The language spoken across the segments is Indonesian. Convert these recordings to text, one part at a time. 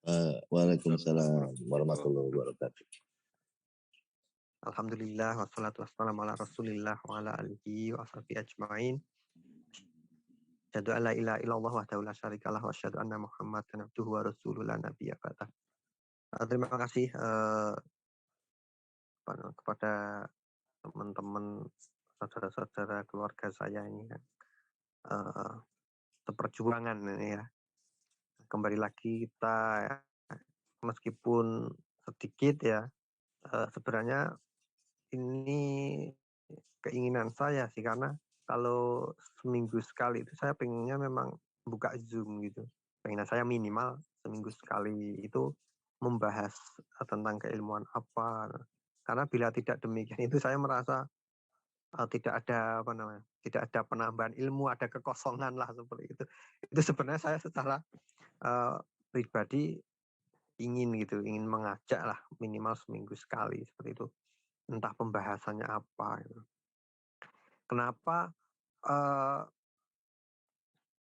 Waalaikumsalam warahmatullahi wabarakatuh. Alhamdulillah wassalatu wassalamu ala Rasulillah wa ala alihi wa sahbihi ajmain. Asyhadu an la ilaha illallah wahdahu la syarikalah wa asyhadu anna Muhammadan abduhu wa rasuluhu la nabiyya ba'dah. Terima kasih kepada teman-teman saudara-saudara keluarga saya ini ya. Seperjuangan ini ya. Kembali lagi kita ya, meskipun sedikit ya, sebenarnya ini keinginan saya sih, karena kalau seminggu sekali itu saya pengennya memang buka Zoom gitu. Pengennya saya minimal seminggu sekali itu membahas tentang keilmuan apa. Karena bila tidak demikian itu saya merasa tidak ada apa namanya, tidak ada penambahan ilmu, ada kekosongan lah seperti itu. Itu sebenarnya saya secara pribadi ingin mengajak lah minimal seminggu sekali seperti itu. Entah pembahasannya apa gitu. Kenapa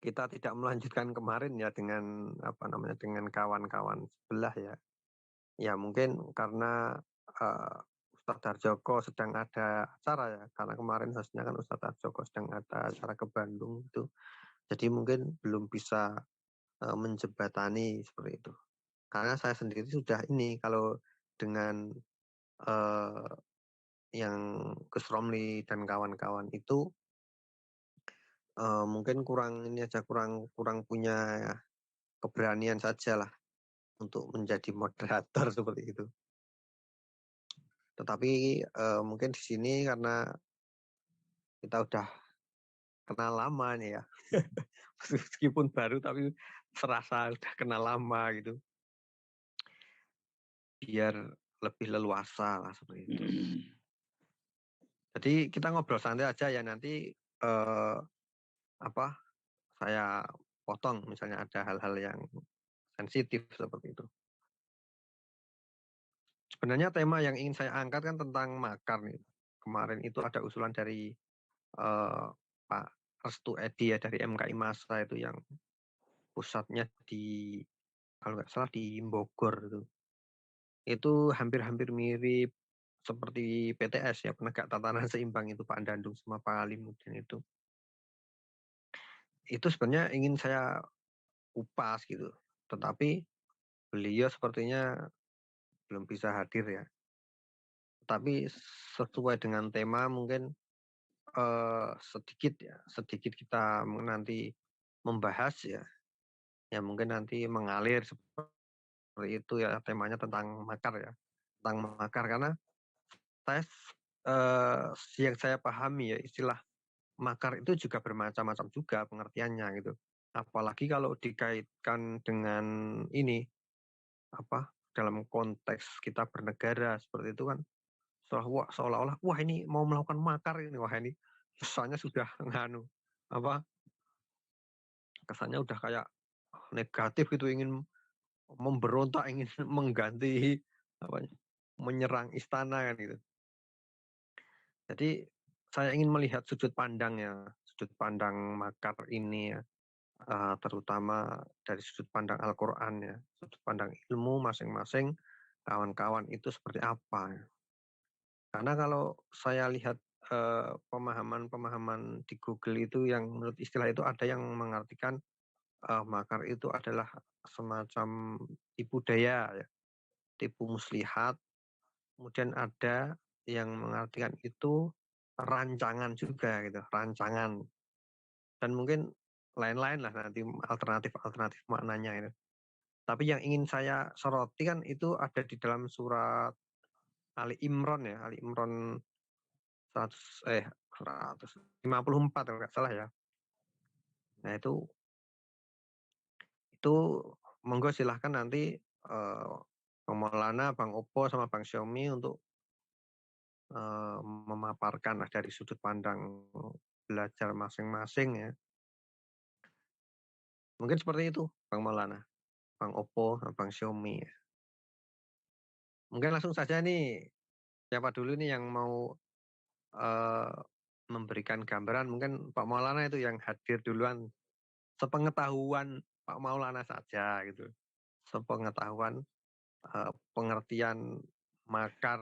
kita tidak melanjutkan kemarin ya dengan apa namanya, dengan kawan-kawan sebelah ya? Ya mungkin karena Ustadz Darjoko sedang ada acara ya, karena kemarin hostnya kan Ustadz Darjoko sedang ada acara ke Bandung itu, jadi mungkin belum bisa menjembatani seperti itu. Karena saya sendiri sudah ini, kalau dengan yang Gus Romli dan kawan-kawan itu mungkin kurang ini aja, kurang punya keberanian saja lah untuk menjadi moderator seperti itu. Tetapi mungkin di sini karena kita udah kenal lama nih ya, meskipun baru tapi serasa udah kenal lama gitu, biar lebih leluasa lah seperti itu. Jadi kita ngobrol santai aja ya, nanti saya potong misalnya ada hal-hal yang sensitif seperti itu. Sebenarnya tema yang ingin saya angkat kan tentang makar nih. Kemarin itu ada usulan dari Pak Restu Edi ya, dari MKI Masa itu, yang pusatnya di, kalau nggak salah di Bogor itu. Itu hampir-hampir mirip seperti PTS ya, Penegak Tatanan Seimbang itu, Pak Dandung sama Pak Alimuddin itu. Itu sebenarnya ingin saya kupas gitu. Tetapi beliau sepertinya belum bisa hadir ya. Tapi sesuai dengan tema mungkin sedikit kita nanti membahas ya. Ya mungkin nanti mengalir seperti itu ya, temanya tentang makar ya. Tentang makar, karena saya yang saya pahami ya, istilah makar itu juga bermacam-macam juga pengertiannya gitu. Apalagi kalau dikaitkan dengan ini dalam konteks kita bernegara seperti itu kan, seolah-olah wah ini mau melakukan makar ini, wah ini kesannya sudah nganu kesannya udah kayak negatif gitu, ingin memberontak, ingin mengganti menyerang istana kan gitu. Jadi saya ingin melihat sudut pandang makar ini ya, terutama dari sudut pandang Al-Quran ya, sudut pandang ilmu masing-masing kawan-kawan itu seperti apa ya. Karena kalau saya lihat pemahaman-pemahaman di Google itu, yang menurut istilah itu ada yang mengartikan makar itu adalah semacam tipu daya ya, tipu muslihat. Kemudian ada yang mengartikan itu rancangan juga gitu, rancangan. Dan mungkin lain-lain lah nanti alternatif maknanya itu. Tapi yang ingin saya soroti kan itu ada di dalam surat Ali Imran ya, Ali Imran 154 kalau nggak salah ya. Nah itu monggo silahkan nanti Bang Maulana, Bang Oppo sama Bang Xiaomi untuk memaparkan dari sudut pandang belajar masing-masing ya. Mungkin seperti itu Bang Maulana, Bang Oppo, Bang Xiaomi ya. Mungkin langsung saja nih, siapa dulu nih yang mau memberikan gambaran. Mungkin Pak Maulana itu yang hadir duluan, sepengetahuan Pak Maulana saja gitu. sepengetahuan pengertian makar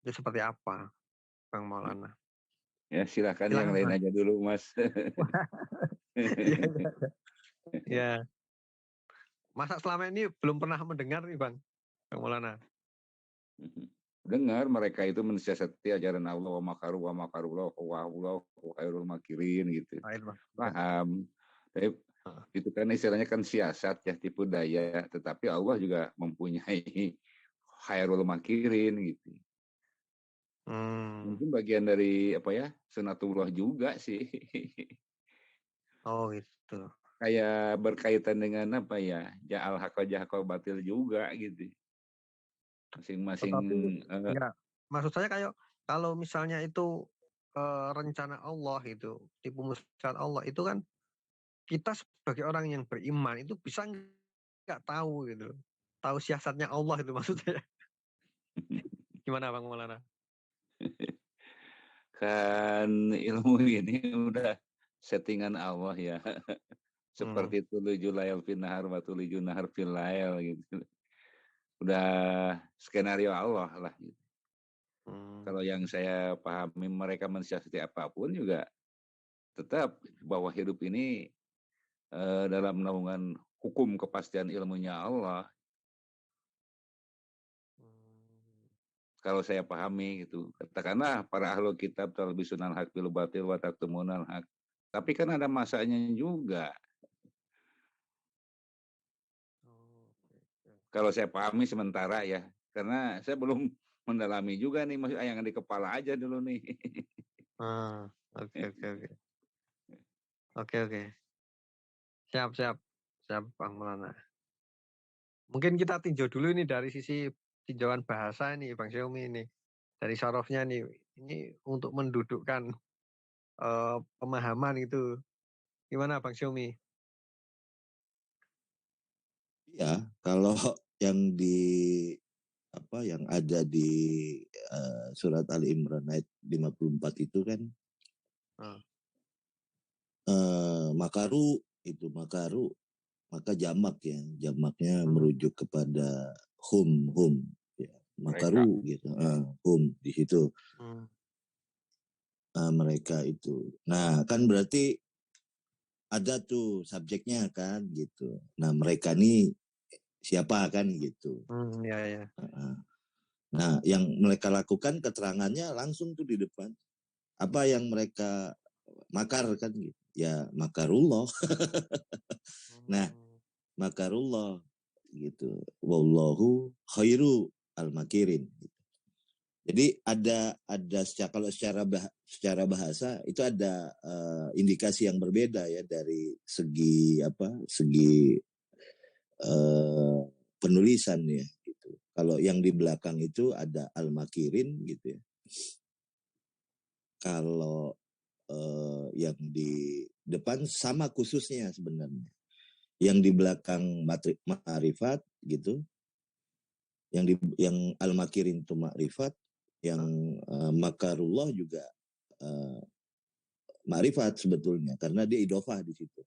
itu seperti apa, Bang Maulana? Ya silakan yang Silakan lain Bang. aja dulu Mas. Iya, iya. Ya. Masa selama ini belum pernah mendengar nih Bang Maulana? Dengar mereka itu mensiasati ajaran Allah wa makarullah wa wallahu khairul makirin gitu. Lain Bang. Paham. Tapi itu kan istilahnya kan siasat ya, tipu daya, tetapi Allah juga mempunyai khairul makirin gitu. Mungkin bagian dari apa ya, sunatullah juga sih. Oh gitu. Kayak berkaitan dengan apa ya, ja'al haqqa jahqa batil juga gitu. Masing-masing Tetapi enggak, maksud saya kayak kalau misalnya itu rencana Allah itu, tipu muslihat Allah itu kan kita sebagai orang yang beriman itu bisa nggak tahu gitu, tahu siasatnya Allah itu maksudnya. Gimana Bang Maulana? kan ilmu ini udah settingan Allah ya. Seperti tuliju layal fil nahar wa tuliju nahar fil lail gitu. Udah skenario Allah lah gitu. Kalau yang saya pahami mereka mensiasati apapun juga tetap bahwa hidup ini dalam naungan hukum kepastian ilmunya Allah. Kalau saya pahami gitu, katakanlah para ahlu kitab talbisunal haq bil batil wa taktumunal haq. Tapi kan ada masanya juga. Kalau saya pahami sementara ya, karena saya belum mendalami juga nih, masih yang di kepala aja dulu nih. Oke. Siap Bang Maulana. Mungkin kita tinjau dulu ini dari sisi tinjauan bahasa nih Bang Xiaomi ini. Dari sorofnya nih, ini untuk mendudukkan pemahaman itu. Gimana Bang Xiaomi? Ya, kalau yang yang ada di surat Ali Imran ayat 54 itu kan makaru maka jamaknya merujuk kepada hum ya, makaru gitu, hum di situ mereka itu. Nah kan berarti ada tuh subjeknya kan gitu. Nah mereka nih siapa kan gitu. Ya. Nah yang mereka lakukan keterangannya langsung tuh di depan. Apa yang mereka makar kan gitu. Ya makarullah. Nah makarullah gitu. Wallahu khairu al-makirin. Jadi ada kalau secara bahasa itu ada indikasi yang berbeda ya dari segi penulisan ya gitu. Kalau yang di belakang itu ada al-makirin gitu ya. Kalau yang di depan sama khususnya sebenarnya. Yang di belakang ma'rifat gitu. Yang al-makirin itu ma'rifat, yang makarullah juga ma'rifat sebetulnya karena dia idofah di situ.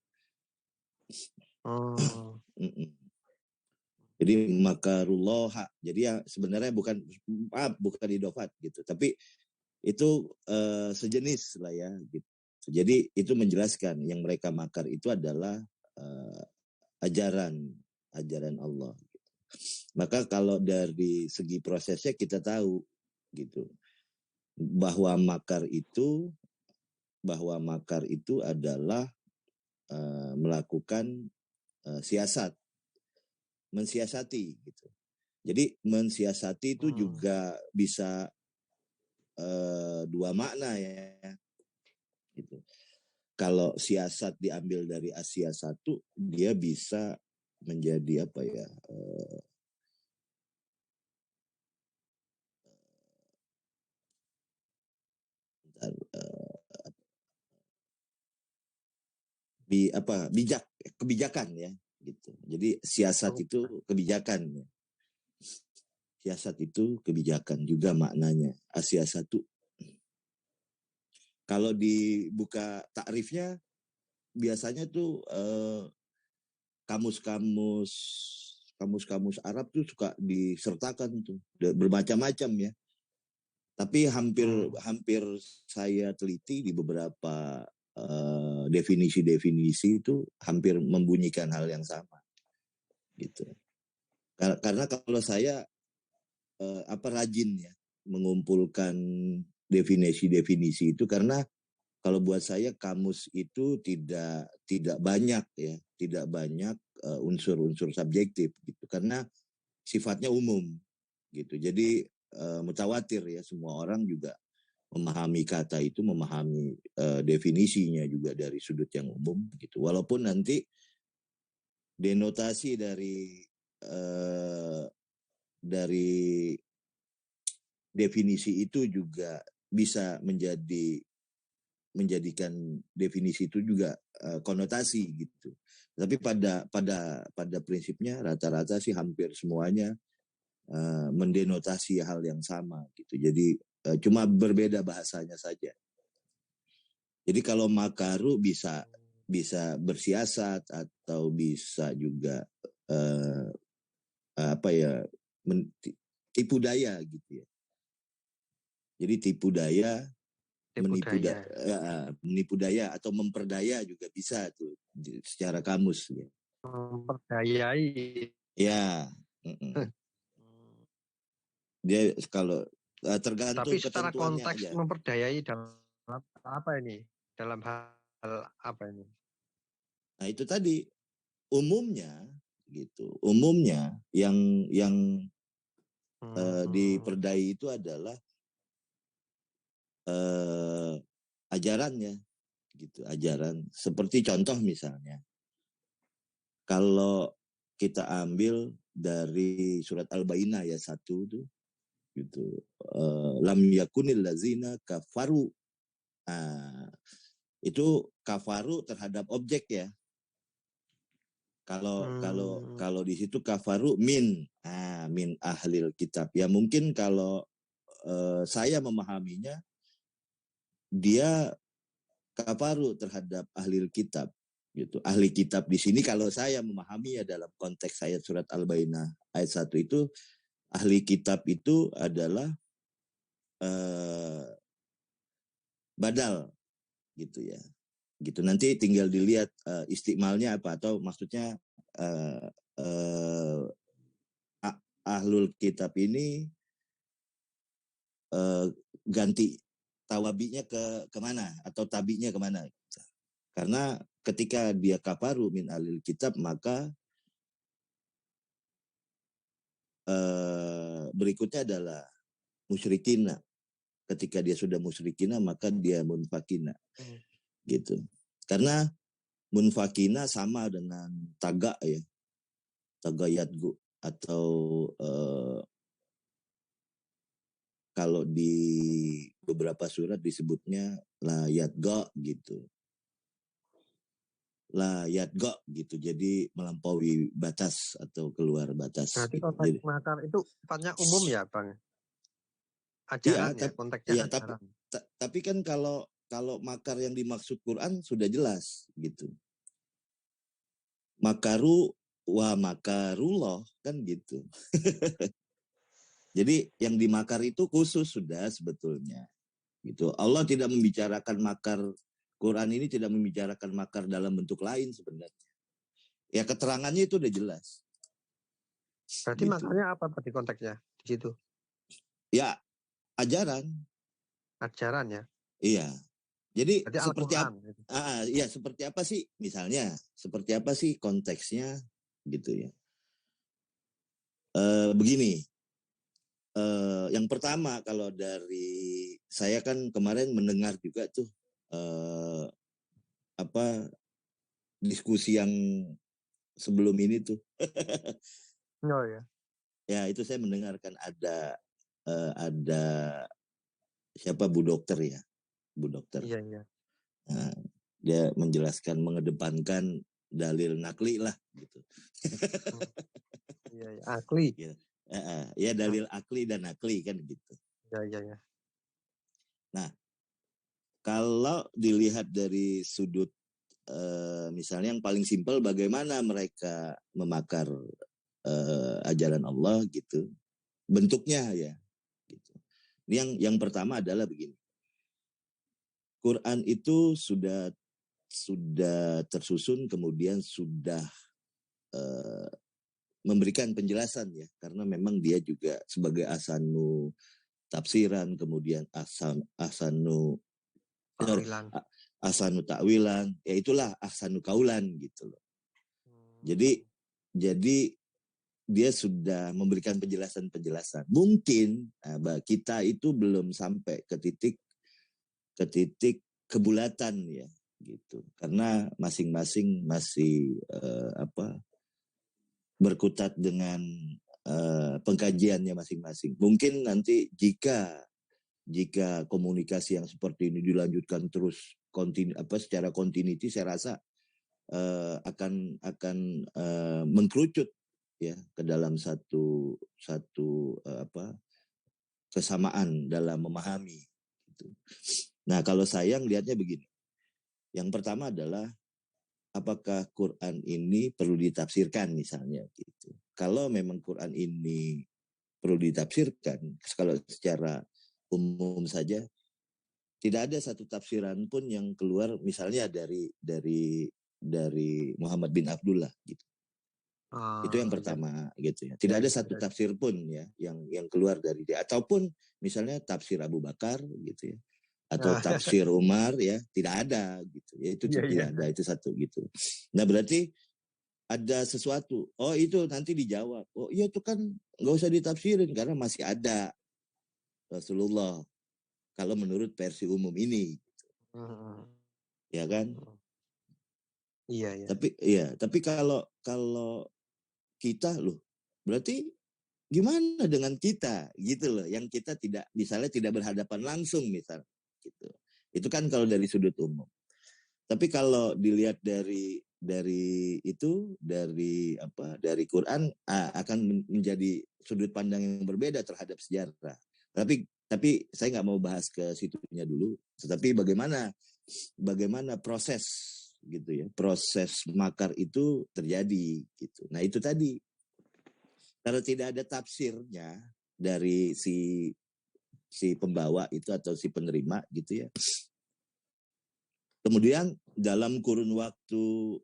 Jadi makarullah, jadi ya sebenarnya bukan idofat gitu, tapi itu sejenis lah ya gitu. Jadi itu menjelaskan yang mereka makar itu adalah ajaran Allah. Gitu. Maka kalau dari segi prosesnya kita tahu gitu bahwa makar itu adalah melakukan mensiasati gitu. Jadi mensiasati itu juga bisa dua makna ya. Gitu. Kalau siasat diambil dari Asia satu, dia bisa menjadi apa ya? Kebijakan ya gitu. Jadi siasat itu kebijakan. Siasat itu kebijakan juga maknanya. Asia satu. Kalau dibuka takrifnya biasanya tuh kamus Arab tuh suka disertakan tuh bermacam-macam ya. Tapi hampir saya teliti di beberapa definisi-definisi itu hampir membunyikan hal yang sama gitu. Karena kalau saya rajin ya mengumpulkan definisi-definisi itu, karena kalau buat saya kamus itu tidak banyak ya, tidak banyak unsur-unsur subjektif gitu, karena sifatnya umum gitu. Jadi mutawatir ya, semua orang juga memahami kata itu, memahami definisinya juga dari sudut yang umum gitu. Walaupun nanti denotasi dari definisi itu juga bisa menjadikan definisi itu juga konotasi gitu. Tapi pada prinsipnya rata-rata sih hampir semuanya mendenotasi hal yang sama gitu. Jadi cuma berbeda bahasanya saja. Jadi kalau makaru bisa bersiasat atau bisa juga tipu daya gitu ya. Jadi tipu daya, menipu daya atau memperdaya juga bisa tuh secara kamus ya. Memperdayai. Ya. Dia kalau tergantung tapi secara ketentuannya konteks aja. Memperdayai dalam apa ini? Dalam hal apa ini? Nah, itu tadi umumnya gitu. Umumnya yang diperdayai itu adalah ajarannya gitu, ajaran. Seperti contoh misalnya, kalau kita ambil dari surat Al-Bayyinah ayat 1 tuh gitu, lam yakunil lazina kafaru. Nah, itu kafaru terhadap objek ya. Kalau di situ kafaru min ahlil kitab. Ya mungkin kalau saya memahaminya, dia kafaru terhadap ahlil kitab gitu. Ahli kitab di sini kalau saya memahami ya dalam konteks ayat surat Al-Bayyinah ayat 1 itu, ahli kitab itu adalah badal gitu ya. Gitu, nanti tinggal dilihat istimalnya apa, atau maksudnya ahlul kitab ini ganti tawabinya kemana atau tabinya kemana. Karena ketika dia kafaru min ahlul kitab, maka berikutnya adalah musyrikina. Ketika dia sudah musyrikina, maka dia munfakina gitu. Karena munfakina sama dengan taga ya, tagayatgu, atau kalau di beberapa surat disebutnya la yatga gitu. La yatga gitu. Jadi melampaui batas atau keluar batas. Berarti gitu. konteks makar itu sifatnya umum ya, Bang? Ajaran ya, konteksnya ajaran. Tapi kan kalau makar yang dimaksud Quran sudah jelas gitu. Makaru wa makarullah kan gitu. Jadi yang dimakar itu khusus sudah sebetulnya. Gitu. Allah tidak membicarakan makar, Quran ini tidak membicarakan makar dalam bentuk lain sebenarnya. Ya keterangannya itu udah jelas. Berarti gitu. Makarnya apa tadi konteksnya di situ? Ya ajaran. Ajaran ya. Iya. Jadi berarti seperti apa? Gitu. Ya seperti apa sih misalnya? Seperti apa sih konteksnya gitu ya? Begini. Yang pertama, kalau dari saya kan kemarin mendengar juga tuh diskusi yang sebelum ini tuh. Oh ya. Ya itu saya mendengarkan ada siapa, Bu Dokter ya, Bu Dokter. Iya. Nah, dia menjelaskan, mengedepankan dalil nakli lah gitu. Iya, akli. Ya dalil akli dan nakli kan gitu. Iya. Nah, kalau dilihat dari sudut misalnya yang paling simpel bagaimana mereka memakar ajaran Allah gitu, bentuknya ya. Gitu. Ini yang pertama adalah begini, Quran itu sudah tersusun, kemudian sudah memberikan penjelasan ya, karena memang dia juga sebagai ahsanu tafsiran, kemudian ahsanu takwilan, ya itulah ahsanu kaulan gitu loh. Jadi dia sudah memberikan penjelasan. Mungkin kita itu belum sampai ke titik kebulatan ya gitu. Karena masing-masing masih berkutat dengan pengkajiannya masing-masing. Mungkin nanti jika komunikasi yang seperti ini dilanjutkan terus secara continuity, saya rasa akan mengkerucut ya ke dalam satu kesamaan dalam memahami gitu. Nah, kalau saya lihatnya begini. Yang pertama adalah apakah Quran ini perlu ditafsirkan misalnya gitu. Kalau memang Quran ini perlu ditafsirkan, kalau secara umum saja, tidak ada satu tafsiran pun yang keluar misalnya dari Muhammad bin Abdullah gitu. Itu yang pertama gitu ya. Tidak ada satu tafsir pun ya yang keluar dari dia, ataupun misalnya tafsir Abu Bakar gitu ya, atau tafsir Umar ya, tidak ada gitu ya. Itu tidak ada, itu satu gitu. Nah, berarti ada sesuatu. Oh, itu nanti dijawab. Oh iya, itu kan nggak usah ditafsirin karena masih ada Rasulullah kalau menurut versi umum ini. Ya kan? Iya. Tapi kalau kita loh, berarti gimana dengan kita gitu loh, yang kita tidak berhadapan langsung misal gitu. Itu kan kalau dari sudut umum. Tapi kalau dilihat dari Quran akan menjadi sudut pandang yang berbeda terhadap sejarah. Tapi saya nggak mau bahas ke situnya dulu. Tetapi bagaimana proses gitu ya, proses makar itu terjadi gitu. Nah, itu tadi, kalau tidak ada tafsirnya dari si pembawa itu atau si penerima gitu ya, kemudian dalam kurun waktu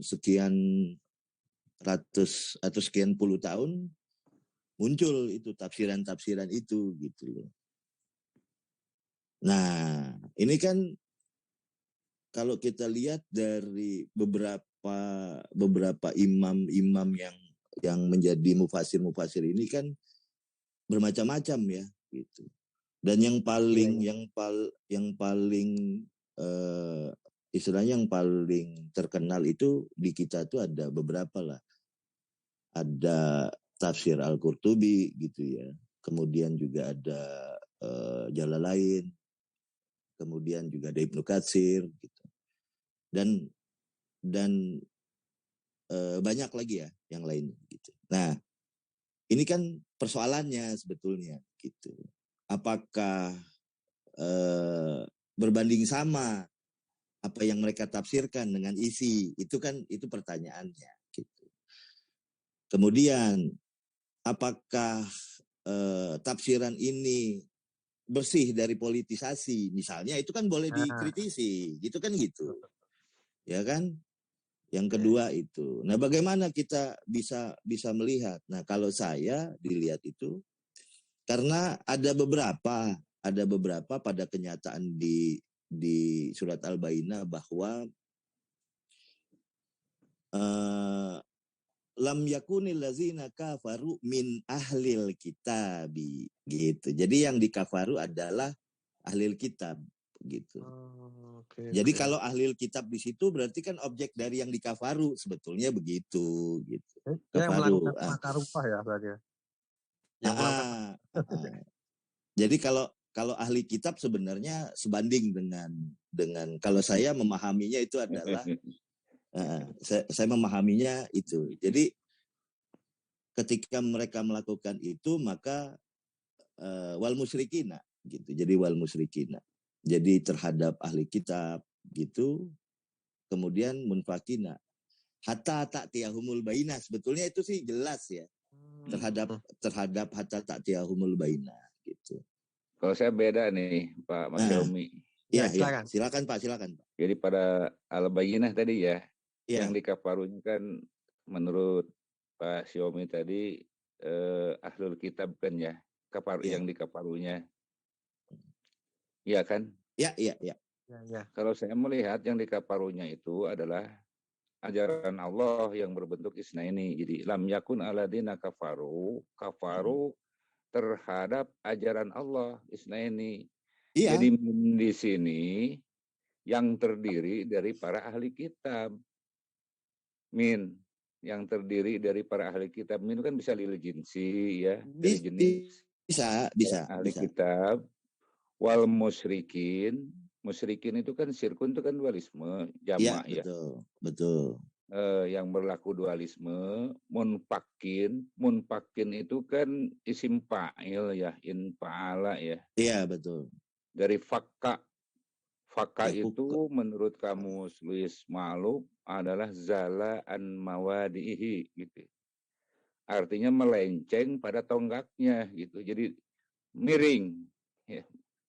sekian ratus atau sekian puluh tahun muncul itu tafsiran itu gitu loh. Nah, ini kan kalau kita lihat dari beberapa imam yang menjadi mufasir ini kan bermacam-macam ya gitu. Dan yang paling istilahnya yang paling terkenal itu di kita tuh ada beberapa lah. Ada tafsir Al-Qurtubi gitu ya. Kemudian juga ada Jalalain. Kemudian juga ada Ibnu Katsir gitu. Dan banyak lagi ya yang lain gitu. Nah, ini kan persoalannya sebetulnya gitu. Apakah berbanding sama apa yang mereka tafsirkan dengan isi? Itu pertanyaannya gitu. Kemudian apakah tafsiran ini bersih dari politisasi misalnya, itu kan boleh dikritisi gitu kan gitu. Ya kan? Yang kedua itu. Nah, bagaimana kita bisa melihat? Nah, kalau saya dilihat itu karena ada beberapa pada kenyataan di surat Al-Bayyinah bahwa lam yakunil lazina kafaru min ahlil kitabi gitu. Jadi yang dikafaru adalah ahlil kitab gitu. Jadi kalau ahlil kitab di situ berarti kan objek dari yang dikafaru sebetulnya begitu gitu. Kafaru. Yang melakukan makar rupah ya berarti ya. Jadi kalau ahli kitab sebenarnya sebanding dengan kalau saya memahaminya itu adalah saya memahaminya itu. Jadi ketika mereka melakukan itu maka wal musyrikina gitu. Jadi wal musyrikina. Jadi terhadap ahli kitab gitu. Kemudian munfakina hatta ta'tiyahumul bainah, sebetulnya itu sih jelas ya, terhadap hatta ta'tiyahumul bainah gitu. Kalau saya beda nih Pak Mas Helmi. Iya, silakan Pak. Jadi pada al-bayyinah tadi ya, ya. yang di kafarunya kan menurut Pak Xiaomi tadi ahlul kitab kan ya, yang di kafarunya. Iya kan? Iya. Ya. Kalau saya melihat yang di kafarunya itu adalah ajaran Allah yang berbentuk isnaini. Jadi lam yakun aladina kafaru terhadap ajaran Allah isnaini. Iya. Jadi di sini yang terdiri dari para ahli kitab. Yang terdiri dari para ahli kitab. Min kan bisa lil jinsi ya, dari jenis. Bisa. Ahli kitab wal musyrikin. Musyrikin itu kan syirkun itu kan dualisme, jamak ya. Betul. Yang berlaku dualisme, munfakin itu kan isim fa'il ya, in fa'ala ya. Iya, betul. Dari fakka itu menurut kamus Luis Maluk adalah zala an mawadihi gitu. Artinya melenceng pada tonggaknya gitu. Jadi miring ya.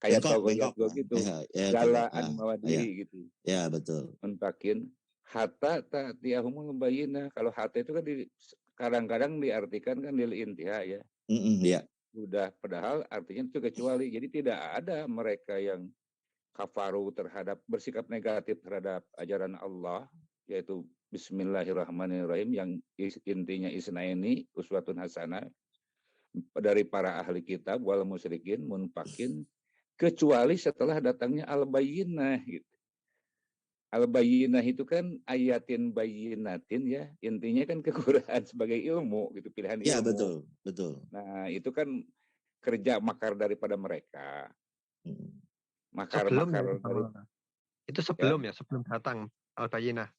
Kayak togoyak gitu. Zala an mawadihi gitu. Ya, betul. Munfakin hatta ta'tiyahumul bayyinah. Kalau hatta itu kan kadang-kadang diartikan kan lil intiha ya. Ya. Sudah padahal artinya itu kecuali. Jadi tidak ada mereka yang kafaru bersikap negatif terhadap ajaran Allah, yaitu Bismillahirrahmanirrahim yang intinya isnaini uswatun hasanah dari para ahli kitab wal musyrikin munfakin, kecuali setelah datangnya al-bayyinah gitu. Al-bayyinah itu kan ayatin bayyinatin ya, intinya kan Quran sebagai ilmu gitu, pilihan ilmu. Ya, betul. Nah, itu kan kerja makar daripada mereka. Makar itu sebelum sebelum datang al-bayyinah.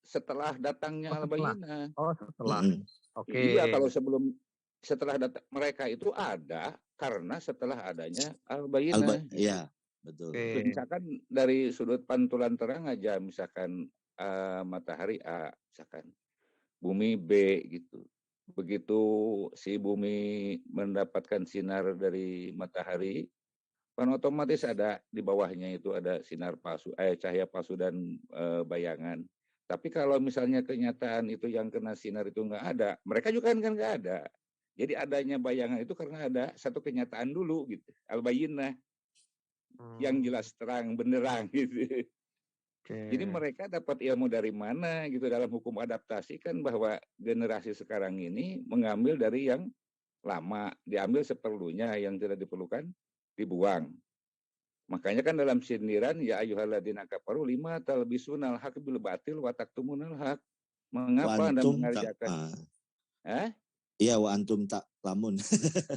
Setelah datangnya al-bayyinah. Setelah. Oke. Iya, kalau setelah datang mereka itu ada karena setelah adanya al-bayyinah. Iya, betul. Misalkan dari sudut pantulan terang aja, misalkan matahari A, misalkan bumi B gitu. Begitu si bumi mendapatkan sinar dari matahari, kan otomatis ada di bawahnya itu ada sinar palsu, cahaya palsu dan bayangan. Tapi kalau misalnya kenyataan itu yang kena sinar itu nggak ada, mereka juga kan nggak ada. Jadi adanya bayangan itu karena ada satu kenyataan dulu gitu, al-bayyinah, yang jelas terang benderang gitu. Jadi mereka dapat ilmu dari mana gitu dalam hukum adaptasi kan, bahwa generasi sekarang ini mengambil dari yang lama, diambil seperlunya, yang tidak diperlukan dibuang. Makanya kan dalam sindiran ya ayyuhalladzina kafaru lima talbisunal haq bil batil wa taktumunal haq. Mengapa Anda mengerjakan? Iya, wa antum tak lamun.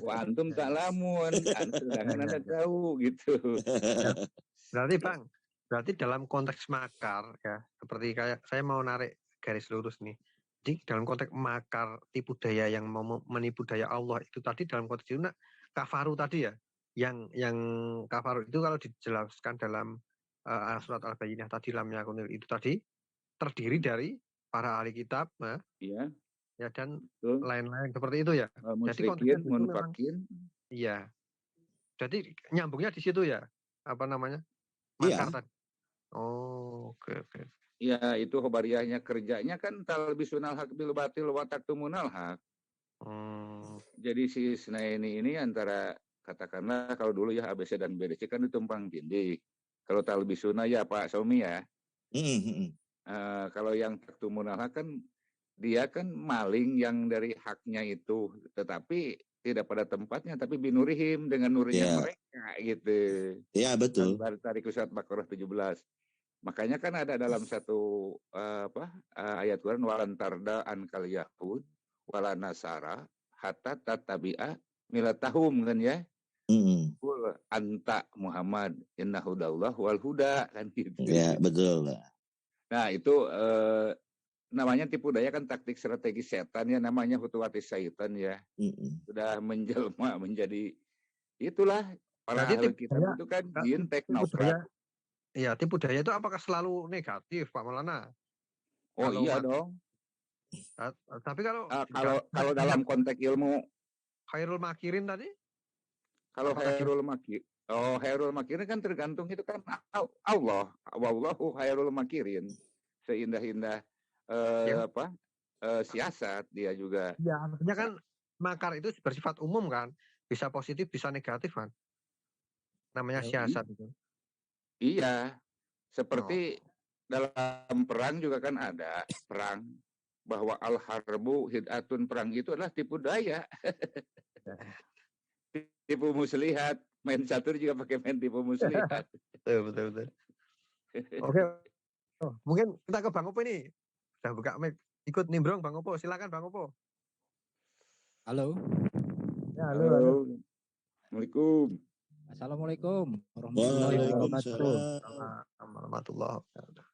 Wa antum tak lamun. Sedangkan Anda tahu gitu. Berarti dalam konteks makar ya, seperti kayak saya mau narik garis lurus nih. Jadi dalam konteks makar, tipu daya yang mau menipu daya Allah itu tadi dalam konteks itu kafaru tadi ya. Yang kafaru itu kalau dijelaskan dalam surat al-bayyinah tadi, lam yakunil itu tadi terdiri dari para ahli kitab ya dan lain-lain seperti itu ya. Jadi konteksnya itu memang iya. Jadi nyambungnya di situ ya, apa namanya, makar tadi. Oke. Iya, itu khobariyahnya, kerjanya kan talbisunal haq bil batil wa taktumunal haq. Jadi si Snaini ini antara, katakanlah kalau dulu ya ABC dan BDC kan ditumpang tindih. Kalau talbisuna ya Pak Somi ya. Kalau yang taktumunal haq kan dia kan maling yang dari haknya itu, tetapi tidak pada tempatnya, tapi binurihim dengan nurnya mereka gitu. Iya, betul. Tarik surat Baqarah 17. Makanya kan ada dalam satu ayat Quran, walan tarda ankal yahud wala nasara hatta tattabi'a milatahum kan ya. Qul anta Muhammad inna hudallah wal huda kan gitu. Ya, betul. Nah, itu namanya tipu daya kan, taktik strategi setan ya, namanya hutuwati syaitan ya. Sudah menjelma menjadi itulah Para Berarti ahli tipu kitab daya, itu kan Kak, jin tipu daya, teknokrat. ya tipu daya itu apakah selalu negatif, Pak Maulana? Oh Kalau iya dong. tapi kalau Kalau dalam konteks ilmu, Khairul Makirin tadi, kalau apakah Khairul Makirin kan tergantung itu kan Allah. Wallahu Khairul Makirin. Seindah-indah ya? siasat dia juga. Ya, artinya kan makar itu bersifat umum kan, bisa positif, bisa negatif kan, namanya siasat itu. Iya, Oh. seperti dalam perang juga kan ada perang bahwa al-harbu hid'atun, perang itu adalah tipu daya. Tipu muslihat, main catur juga pakai main tipu muslihat. Betul. Oke, mungkin kita ke Bang Opo ini. Sudah buka mic, ikut nimbrong Bang Opo, silakan Bang Opo. Halo. Ya, halo. Assalamualaikum. Assalamualaikum warahmatullahi wabarakatuh. Waalaikumsalam warahmatullahi wabarakatuh.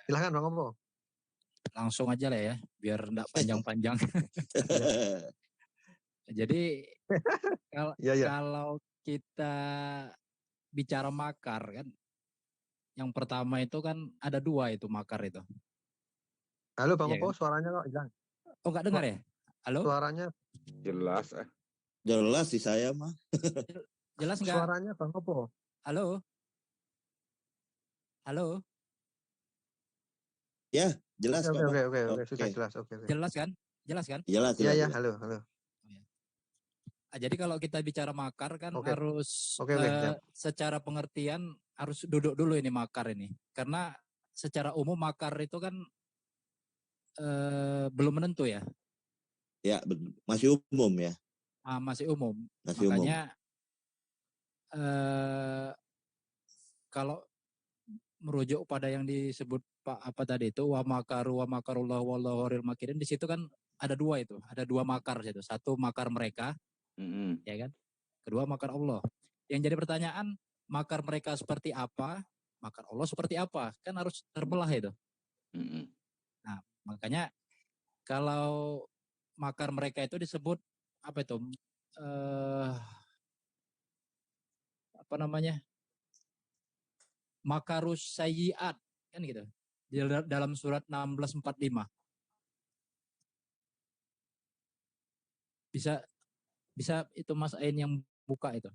Silakan Bang Opo. Langsung aja lah ya, biar enggak panjang-panjang. Jadi kalau kita bicara makar kan, yang pertama itu kan ada dua itu makar itu. Halo Bang Iya Opo, kan? suaranya kok hilang. Oh enggak dengar ya? Halo? Suaranya Jelas. Jelas sih saya mah. Jelas enggak? Suaranya Bang Opo. Halo? Halo? Ya, jelas kok, Bang. Oke, sudah jelas. Oke. Jelas kan? Jelas kan? Jelas. Iya, halo. Jadi kalau kita bicara makar kan Oke. harus Oke, secara pengertian harus duduk dulu ini makar ini. Karena secara umum makar itu kan belum menentu ya. Ya, masih umum ya. Masih umum. Masih Makanya kalau merujuk pada yang disebut Pak apa tadi itu wa makarullah wallahu khairul makirin, di situ kan ada dua itu, ada dua makar situ. Satu makar mereka, ya kan? Kedua makar Allah. Yang jadi pertanyaan, makar mereka seperti apa? Makar Allah seperti apa? Kan harus terbelah itu. Nah, makanya kalau makar mereka itu disebut apa itu? Apa namanya? Makarus sayyiat kan gitu. Di dalam surat 16:45. Bisa itu Mas Ain yang buka itu.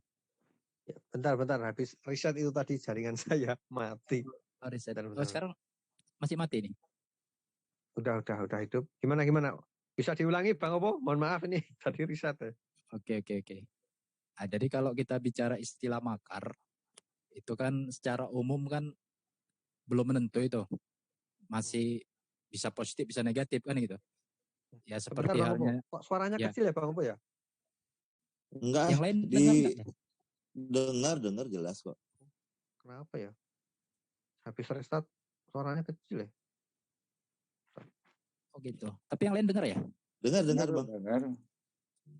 Ya, bentar, habis riset itu tadi jaringan saya mati. Riset. Sekarang masih mati nih. Udah hidup. Gimana? Bisa diulangi Bang Opo? Mohon maaf ini tadi riset ya. Oke. Nah, jadi kalau kita bicara istilah makar, itu kan secara umum kan belum menentu itu. Masih bisa positif, bisa negatif kan gitu. Ya seperti Bang halnya. Opo. Kok suaranya kecil ya Bang Opo ya? Enggak. Yang lain dengar enggak? Dengar jelas kok. Kenapa ya? Habis restart suaranya kecil ya? Oh gitu. Tapi yang lain dengar ya? Dengar Bang. Dengar.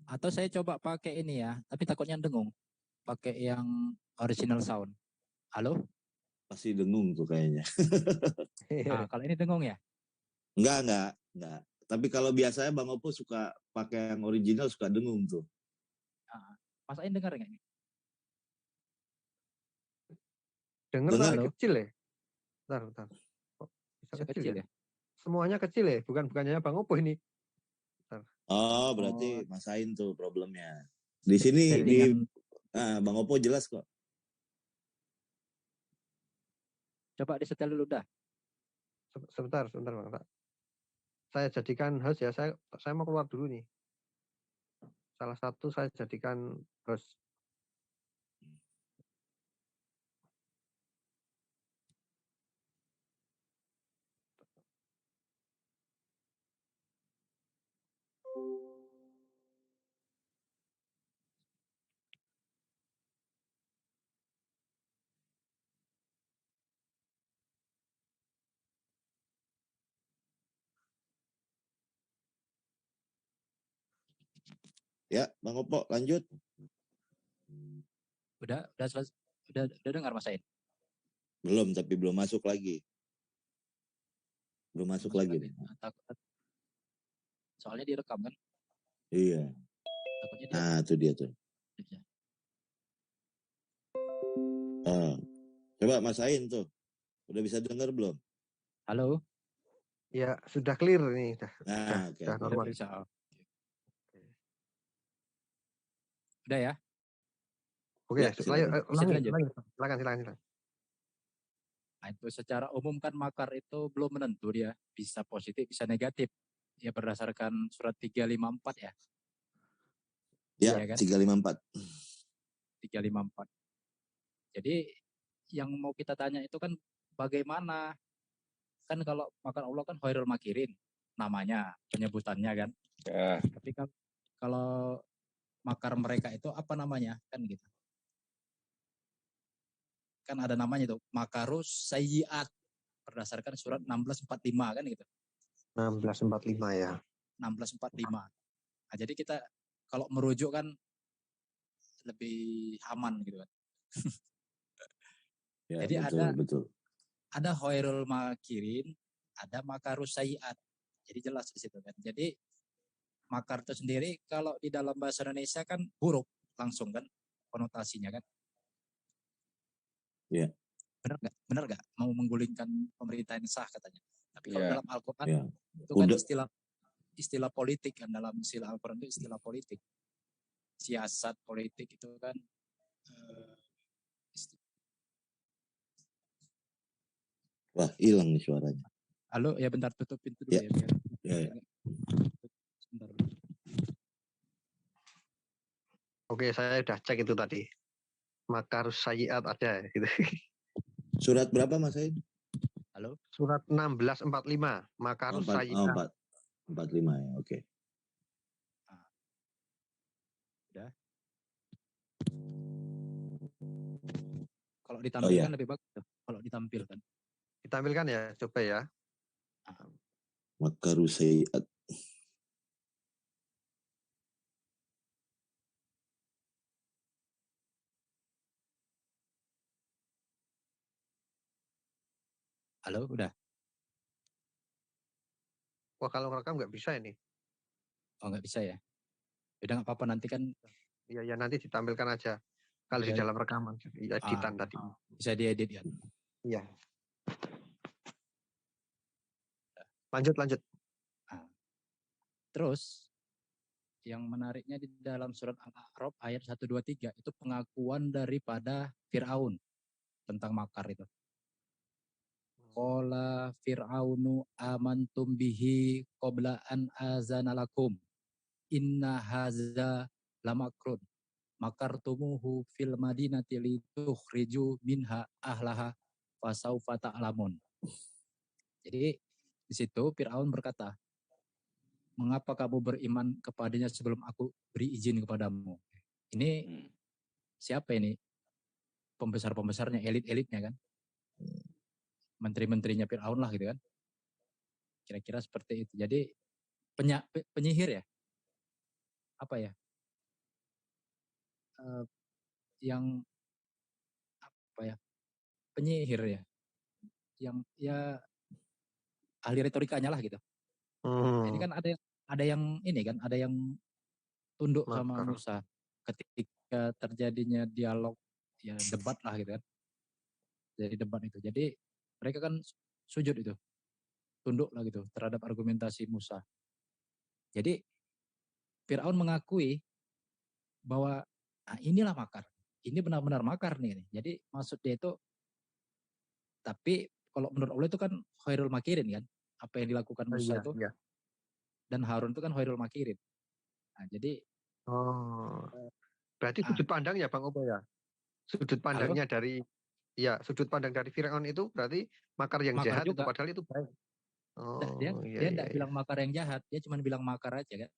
Atau saya coba pakai ini ya, tapi takutnya dengung. Pakai yang original sound. Halo? Pasti dengung tuh kayaknya. Kalau ini dengung ya? Enggak. Tapi kalau biasanya Bang Opo suka pakai yang original suka dengung tuh. Mas Ain dengar nggak? Dengar tapi kecil ya? Bentar. Kok bisa kecil ya? Semuanya kecil ya? Bukannya Bang Opo ini. Bentar. Oh, berarti Mas Ain tuh problemnya. Di sini Bang Opo jelas kok. Coba disetel dulu dah. Sebentar Bang. Saya jadikan host ya. Saya mau keluar dulu nih. Salah satu saya jadikan host. Ya, Bang Opo lanjut. Udah dengar Mas Ain? Belum, tapi belum masuk lagi. Belum masuk lagi nih. Soalnya direkam kan? Iya. Nah, itu dia tuh. Ah, coba Mas Ain tuh, udah bisa dengar belum? Halo? Ya, sudah clear nih, Nah, oke, sudah oke, normal. oke. Bisa. Udah ya? Oke, Ya, silakan. silakan. Nah, itu secara umum kan makar itu belum menentu dia. Bisa positif, bisa negatif. Ya berdasarkan surat 354 ya. Ya, Iya kan? 354. 354. Jadi yang mau kita tanya itu kan bagaimana? Kan kalau makar Allah kan khairul makirin namanya, penyebutannya kan. Ya, Tapi kalau makar mereka itu apa namanya? Kan gitu. Kan ada namanya itu, makarus sayyiat berdasarkan surat 1645 kan gitu. 1645 ya. 1645. Nah, jadi kita kalau merujuk kan lebih aman gitu kan. Ya, Jadi betul. ada khairul makirin, ada makarus sayyiat. Jadi jelas di situ kan. Jadi makar itu sendiri kalau di dalam bahasa Indonesia kan buruk langsung kan konotasinya kan. Ya. Benar nggak mau menggulingkan pemerintah yang sah katanya. Tapi kalau ya, dalam Al-Quran Ya. itu kan Udah. istilah politik kan, dalam istilah Al-Quran itu istilah politik. Siasat politik itu kan Wah, hilang nih suaranya. halo ya, bentar tutup pintu dulu Ya. ya biar. Ya. Sebentar. Oke, saya udah cek itu tadi. Makarus sayyiat ada gitu. Surat berapa Mas Ain? Halo. Surat 1645, makarus sayyiat. 45 ya, oke. Udah. Kalau ditampilkan lebih bagus tuh, kalau ditampilkan. Ditampilkan ya, coba ya. Makaru sayyiat. Halo, udah. Wah, kalau ngerekam nggak bisa ini. Oh, nggak bisa ya. Udah nggak apa-apa, nanti kan Iya, nanti ditampilkan aja. Kalau di ya, dalam rekaman, editan tadi. bisa diedit kan. Iya. Lanjut. Nah, terus yang menariknya di dalam surat Al-A'raf ayat 123 itu pengakuan daripada Fir'aun tentang makar itu. Qala Fir'aunu amantum bihi qabla an azanalakum inna haza lamakrun makartumuhu fil madinati litukhriju minha ahlaha fasaufa ta'lamun. Jadi di situ Fir'aun berkata, mengapa kamu beriman kepadanya sebelum aku beri izin kepadamu? Ini siapa ini? Pembesar-pembesarnya, elit-elitnya kan? Menteri-menterinya Fir'aun lah gitu kan? Kira-kira seperti itu. Jadi penyihir ya? Apa ya? Yang apa ya? Penyihir ya? Yang ya ahli retorikanya lah gitu. Nah, ini kan ada yang ini kan, ada yang tunduk sama Musa ketika terjadinya dialog ya debat lah gitu kan. Jadi debat itu. Jadi mereka kan sujud itu. Tunduk lah gitu terhadap argumentasi Musa. Jadi Fir'aun mengakui bahwa nah inilah makar. Ini benar-benar makar nih. Jadi maksud dia itu, tapi kalau menurut Allah itu kan khairul makirin kan. Apa yang dilakukan Musa itu. Iya. Dan Harun itu kan khairul makirin. Nah, jadi berarti sudut pandang ya Bang Obo ya. Sudut pandangnya dari sudut pandang dari Firaun itu berarti makar yang makar jahat juga. itu padahal itu baik. Dia enggak bilang makar yang jahat, dia cuma bilang makar aja kan.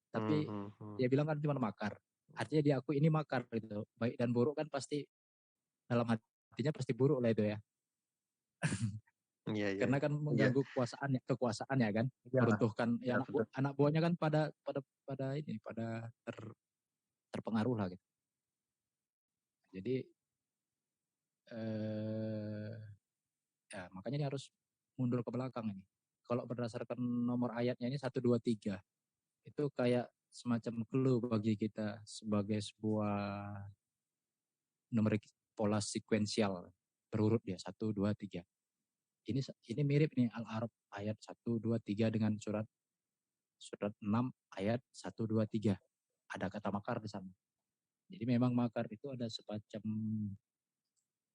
Tapi dia bilang kan cuma makar. Artinya dia akui ini makar gitu. Baik dan buruk kan pasti dalam hatinya pasti buruk lah itu ya. Karena kan mengganggu kekuasaannya kan, meruntuhkan anak buahnya kan pada terpengaruh lah gitu. Jadi ya makanya ini harus mundur ke belakang ini. Kalau berdasarkan nomor ayatnya ini 123 itu kayak semacam clue bagi kita sebagai sebuah numerik pola sekuensial berurut dia 1, 2, 3. Ini mirip nih Al-A'raf ayat 1, 2, 3 dengan surat 6 ayat 1, 2, 3. Ada kata makar di sana. Jadi memang makar itu ada semacam,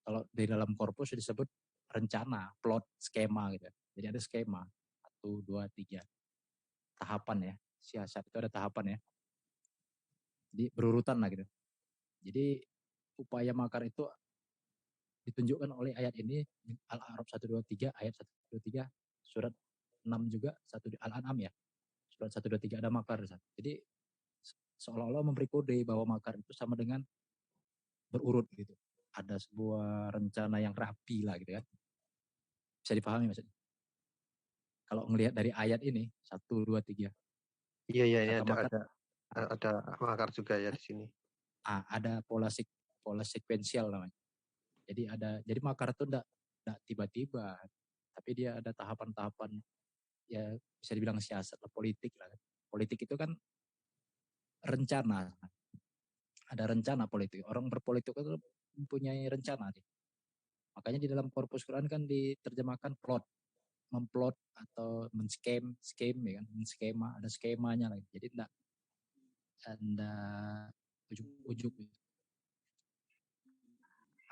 kalau di dalam korpus disebut rencana, plot, skema gitu. Jadi ada skema 1, 2, 3. Tahapan ya. Siasat itu ada tahapan ya. Jadi berurutan lah gitu. Jadi upaya makar itu ditunjukkan oleh ayat ini, Al-A'raf 1, 2, 3, ayat 1, 2, 3, surat 6 juga, Al-An'am ya. Surat 1, 2, 3 ada makar. Jadi seolah-olah memberi kode bahwa makar itu sama dengan berurut gitu. Ada sebuah rencana yang rapi lah gitu kan. Bisa dipahami maksudnya? Kalau ngelihat dari ayat ini 1, 2, 3. Iya, ini Kata makar, ada makar juga ya di sini. ada pola sekuensial namanya. Jadi makar itu enggak tiba-tiba, tapi dia ada tahapan-tahapan, ya bisa dibilang siasat lah, politik lah. Politik itu kan rencana. Ada rencana politik. Orang berpolitik itu mempunyai rencana. Makanya di dalam korpus Quran kan diterjemahkan plot, memplot atau men-scheme ya kan, men-skema, ada skemanya lagi. Jadi enggak ada ujuk-ujuk.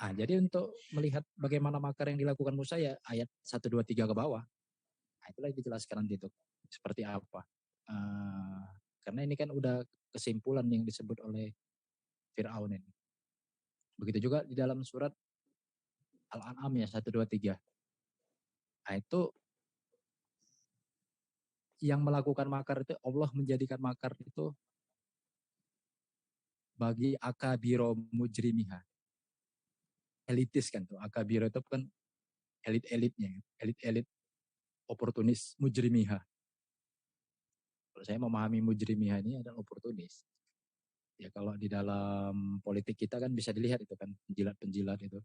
Jadi untuk melihat bagaimana makar yang dilakukan Musa ya ayat 1, 2, 3 ke bawah. Itulah yang dijelaskan nanti itu seperti apa. Karena ini kan udah kesimpulan yang disebut oleh Fir'aun ini. Begitu juga di dalam surat Al-An'am ya 1, 2, 3. Itu yang melakukan makar itu, Allah menjadikan makar itu bagi akabiro mujrimiha. Elitis kan tuh. Akabiro itu kan elit-elitnya. Elit-elit oportunis mujrimiha. Kalau saya memahami mujrimiha ini adalah oportunis. Ya kalau di dalam politik kita kan bisa dilihat itu kan penjilat-penjilat itu.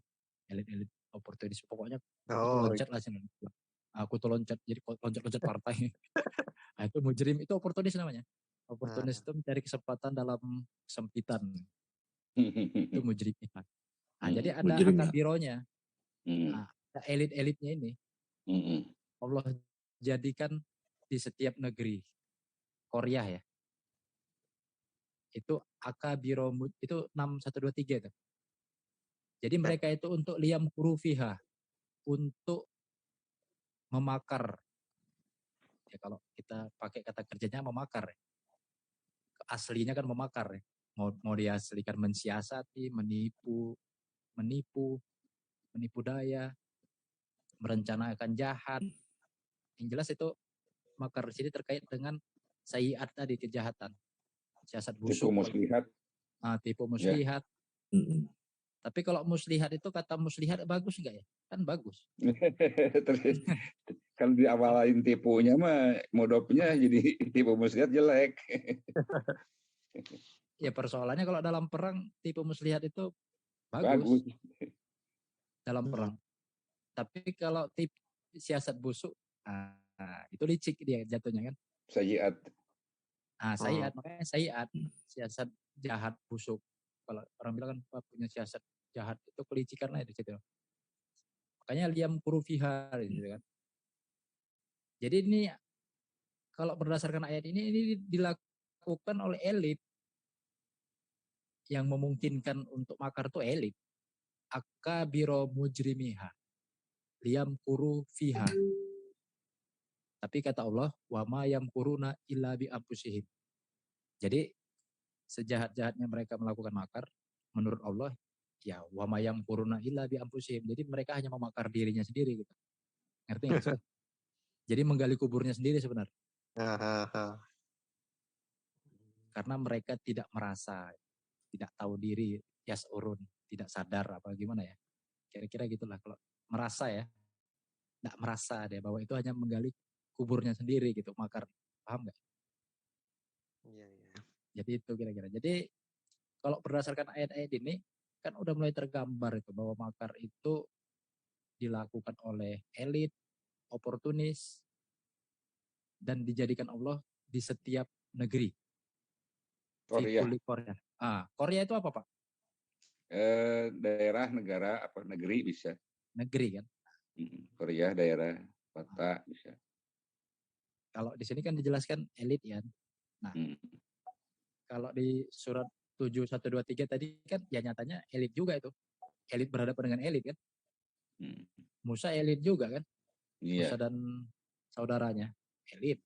Elit-elit oportunis. Pokoknya aku tuh loncat lah. Aku tuh loncat. Jadi loncat-loncat partai. Itu mujrim. Itu oportunis namanya. Oportunis itu mencari kesempatan dalam kesempitan. Itu mujrimnya. Jadi ada akabironya. Ada elit-elitnya ini. Allah jadikan di setiap negeri. Korea ya. Itu akabiro, itu 6, 1, 2, 3 itu. Jadi mereka itu untuk liam kurufiha. Untuk memakar. Ya kalau kita pakai kata kerjanya memakar. Aslinya kan memakar. Mau diaslikan mensiasati, menipu daya, merencanakan jahat. Yang jelas itu makar di sini terkait dengan sayiat tadi, kejahatan, siasat busuk. Tipu muslihat. Ya. Tapi kalau muslihat itu kata muslihat bagus enggak ya? Kan bagus. Kan di awalin tipunya mah modopnya jadi tipu muslihat jelek. Ya persoalannya kalau dalam perang tipu muslihat itu bagus. Dalam perang. Tapi kalau tipu siasat busuk, itu licik dia jatuhnya kan. Sayiat. Sayiat, makanya sayiat, siasat jahat busuk. Kalau orang bilang kan punya siasat jahat itu kelicikan lah di situ. Makanya liam kurufiha gitu kan. Jadi ini kalau berdasarkan ayat ini dilakukan oleh elit. Yang memungkinkan untuk makar itu elit. Akabiro mujrimiha. Liam kurufiha. Tapi kata Allah, wa ma yamkuruna illa bi anfusihim. Jadi sejahat-jahatnya mereka melakukan makar, menurut Allah, ya wa ma yamkuruna illa bi anfusihim. Jadi mereka hanya memakar dirinya sendiri gitu. Ngerti enggak? Jadi menggali kuburnya sendiri sebenarnya. Karena mereka tidak merasa, tidak tahu diri, yasurun, tidak sadar apa gimana ya. Kira-kira gitulah kalau merasa ya. Tidak merasa deh bahwa itu hanya menggali kuburnya sendiri gitu, makar. Paham nggak? Iya. Jadi itu kira-kira. Jadi kalau berdasarkan ayat-ayat ini kan udah mulai tergambar itu bahwa makar itu dilakukan oleh elit, oportunis, dan dijadikan Allah di setiap negeri. Korea. Fikuli Korea. Korea itu apa Pak? Daerah, negara, apa negeri bisa. Negeri kan. Korea daerah, kota bisa. Kalau di sini kan dijelaskan elit ya. Nah, kalau di surat 7123 tadi kan ya nyatanya elit juga itu. Elit berhadapan dengan elit kan. Musa elit juga kan. Iya. Musa dan saudaranya elit.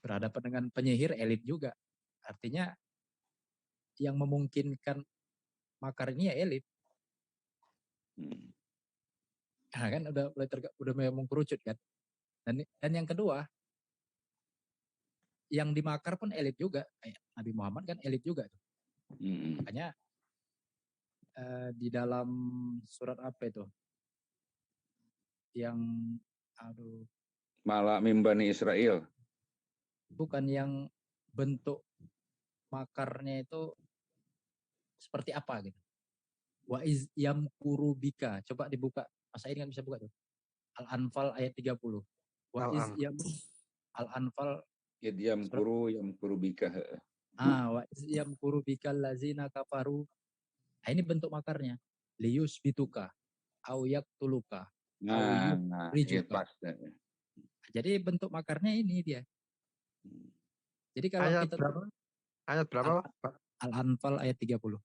Berhadapan dengan penyihir elit juga. Artinya yang memungkinkan makar ini ya elit. Nah kan udah memang kerucut kan. Dan yang kedua, yang dimakar pun elit juga. Kayak Nabi Muhammad kan elit juga tuh. Makanya di dalam surat apa itu? Yang Malah mimbani Israel. Bukan yang bentuk makarnya itu seperti apa gitu. Wa iz yamkurubika. Coba dibuka. Masa ini kan bisa buka tuh. Al-Anfal ayat 30. Wa iz Al-Anfal Yamkuru bika. Wa iz yamkurubika allazina kafaru. Nah, ini bentuk makarnya. Lius bituka au yaktuluka au yukhrijuka. Jadi bentuk makarnya ini dia. Jadi kalau ayat kita berapa? Ayat berapa, Pak? Al-Anfal ayat 30.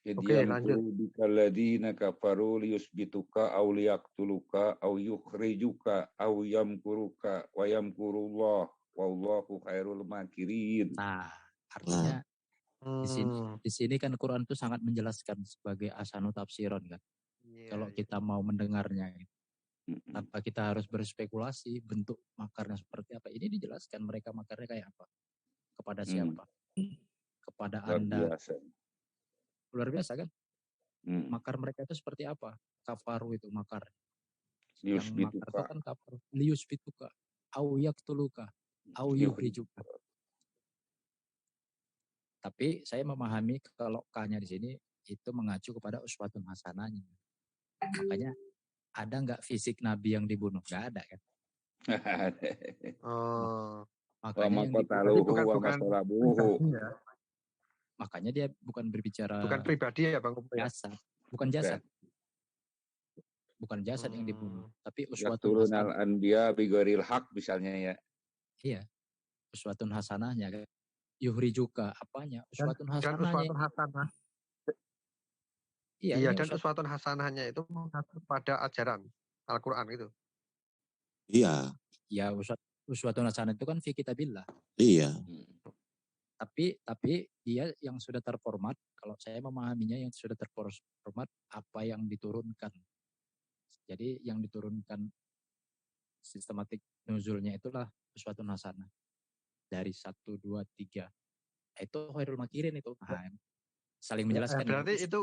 Oke, lanjut. Bikaladina kafaru liyusbituka aw liyaktuluka aw yukhrijuka aw yamkuruka wa yamkurullah wallahu khairul makirin. Nah, artinya di sini kan Quran itu sangat menjelaskan sebagai asanu tafsiron kan. Kalau kita mau mendengarnya tanpa kita harus berspekulasi bentuk makarnya seperti apa. Ini dijelaskan mereka makarnya kayak apa. Kepada siapa? Kepada Anda. Luar biasa kan? Makar mereka itu seperti apa? Kafaru itu makar. Yang makar itu kan kafaru. Lius bituka. Au yaktuluka. Au yukhrijuka. Tapi saya memahami kalau K-nya di sini itu mengacu kepada uswatun hasanahnya. Makanya ada nggak fisik Nabi yang dibunuh? Nggak ada kan? Makanya yang makanya dia bukan berbicara bukan pribadi ya Bang. Jasad, bukan jasad. Bukan jasad yang dibunuh, tapi uswatun hasanah. Anbiya bighairil haq misalnya ya. Iya. Uswatun hasanahnya kan. Yuhri juga apanya? Uswatun hasanahnya. Hasanah. Iya, dan uswatun hasanahnya itu mengacu pada ajaran Al-Qur'an itu. Iya. Ya, uswatun hasanah itu kan fi kitabillah. Iya. Tapi dia yang sudah terformat, kalau saya memahaminya yang sudah terformat apa yang diturunkan. Jadi yang diturunkan sistematik nuzulnya itulah uswatun hasanah. Dari 1, 2, 3. Itu khairul makirin itu. Nah, saling menjelaskan. Berarti itu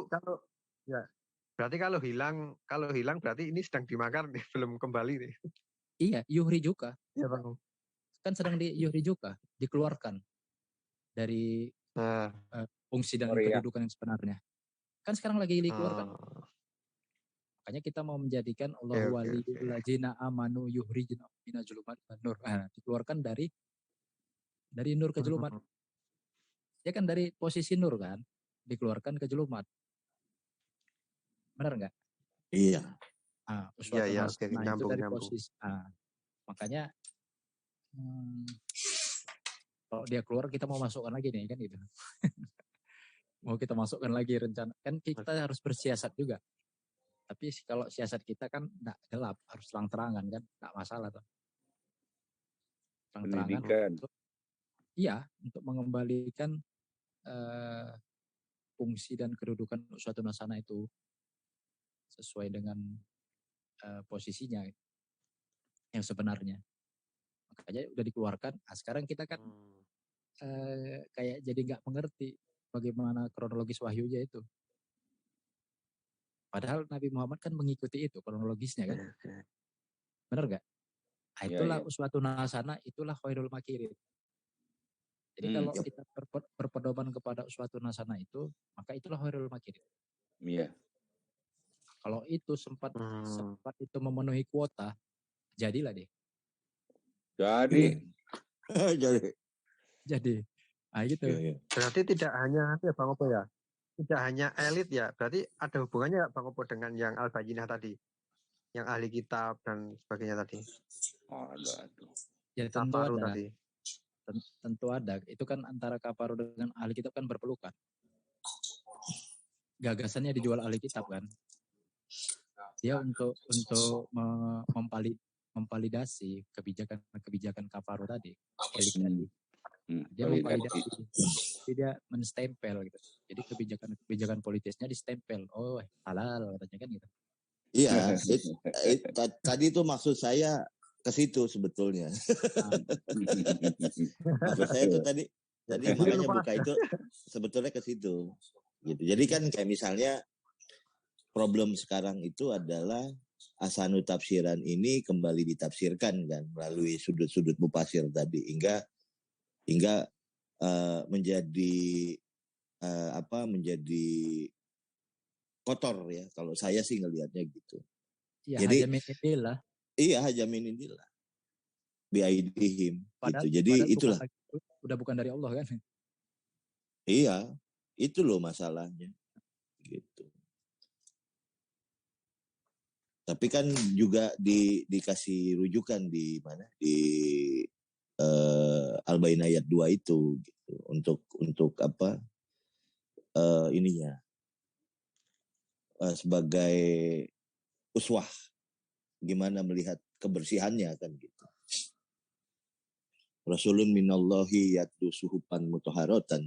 berarti kalau hilang berarti ini sedang dimakan nih, belum kembali nih. Iya, yuhri juga. Iya, Bang. Kan sedang yuhri juga, dikeluarkan dari fungsi dan kedudukan yang sebenarnya. Kan sekarang lagi dikeluarkan. Makanya kita mau menjadikan Allahu waliyul ladzina amanu yukhrijuna minaz zulumati ilan nur. Nah, dikeluarkan dari nur ke julumat. Ya kan dari posisi nur kan, dikeluarkan ke julumat. Benar enggak? Iya. Iya, itu dari posisi. Makanya kalau dia keluar kita mau masukkan lagi nih kan gitu. Mau kita masukkan lagi rencana. Kan kita harus bersiasat juga. Tapi kalau siasat kita kan enggak gelap, harus terang-terangan kan, enggak masalah tuh. Terang-terangan. Iya, untuk mengembalikan fungsi dan kedudukan suatu nasana itu sesuai dengan posisinya yang sebenarnya. Makanya udah dikeluarkan. Nah, sekarang kita kan kayak jadi nggak mengerti bagaimana kronologis wahyunya itu. Padahal Nabi Muhammad kan mengikuti itu kronologisnya kan. Benar nggak? Nah, itulah uswatun hasanah, itulah khairul makirin. Jadi kalau Yap. kita berpedoman kepada uswatun hasanah itu, maka itulah khairul makirin. Iya. Kalau itu sempat itu memenuhi kuota, jadilah deh. Jadi Jadi. Nah gitu. Iya. Berarti tidak hanya ya Bang Opo ya, tidak hanya elit ya, berarti ada hubungannya Bang Opo dengan yang Al-Bayyinah tadi, yang ahli kitab dan sebagainya tadi, aduh. Ya tentu Kafaru ada. tadi. Tentu ada. Itu kan antara kafaru dengan ahli kitab kan berpelukan. Gagasannya dijual ahli kitab kan. Dia untuk memvalidasi kebijakan kafaru tadi, elit tadi. Dia memvalidasi. Jadi dia menstempel gitu. Jadi kebijakan politisnya distempel. Oh, halal katanya kan gitu. Iya, tadi itu maksud saya ke situ sebetulnya. Maksud saya itu tadi makanya buka itu sebetulnya ke situ. Gitu. Jadi kan kayak misalnya problem sekarang itu adalah Ahsanu tafsiran ini kembali ditafsirkan kan melalui sudut-sudut mufasir tadi hingga menjadi menjadi kotor ya kalau saya sih ngelihatnya gitu. Ya, jadi hajamin inilah biaidihim gitu. Jadi itulah. Udah bukan dari Allah kan? Iya, itu loh masalahnya gitu. Tapi kan juga dikasih rujukan di mana di Al-Bayyinah ayat 2 itu gitu untuk apa ininya sebagai uswah gimana melihat kebersihannya kan gitu. Rasulun minallahi yatlu suhupan mutahharatan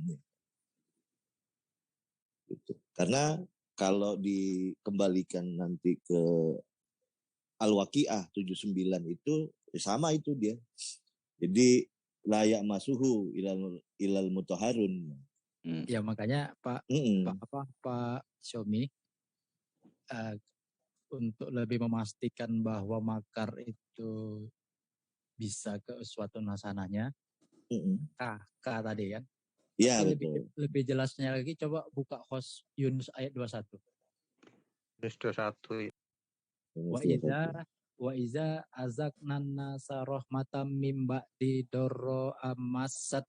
gitu. Karena kalau dikembalikan nanti ke Al-Waqiah 79 itu sama itu dia. Jadi layak masuhu ilal mutahharun. Ya makanya Pak Xiaomi untuk lebih memastikan bahwa makar itu bisa ke suatu hasanahnya, K tadi kan. Iya, betul. Lebih jelasnya lagi coba buka host Yunus ayat 21. Yunus 21. Wa iza azaknan nasa rahmatam mim ba'di darra amassat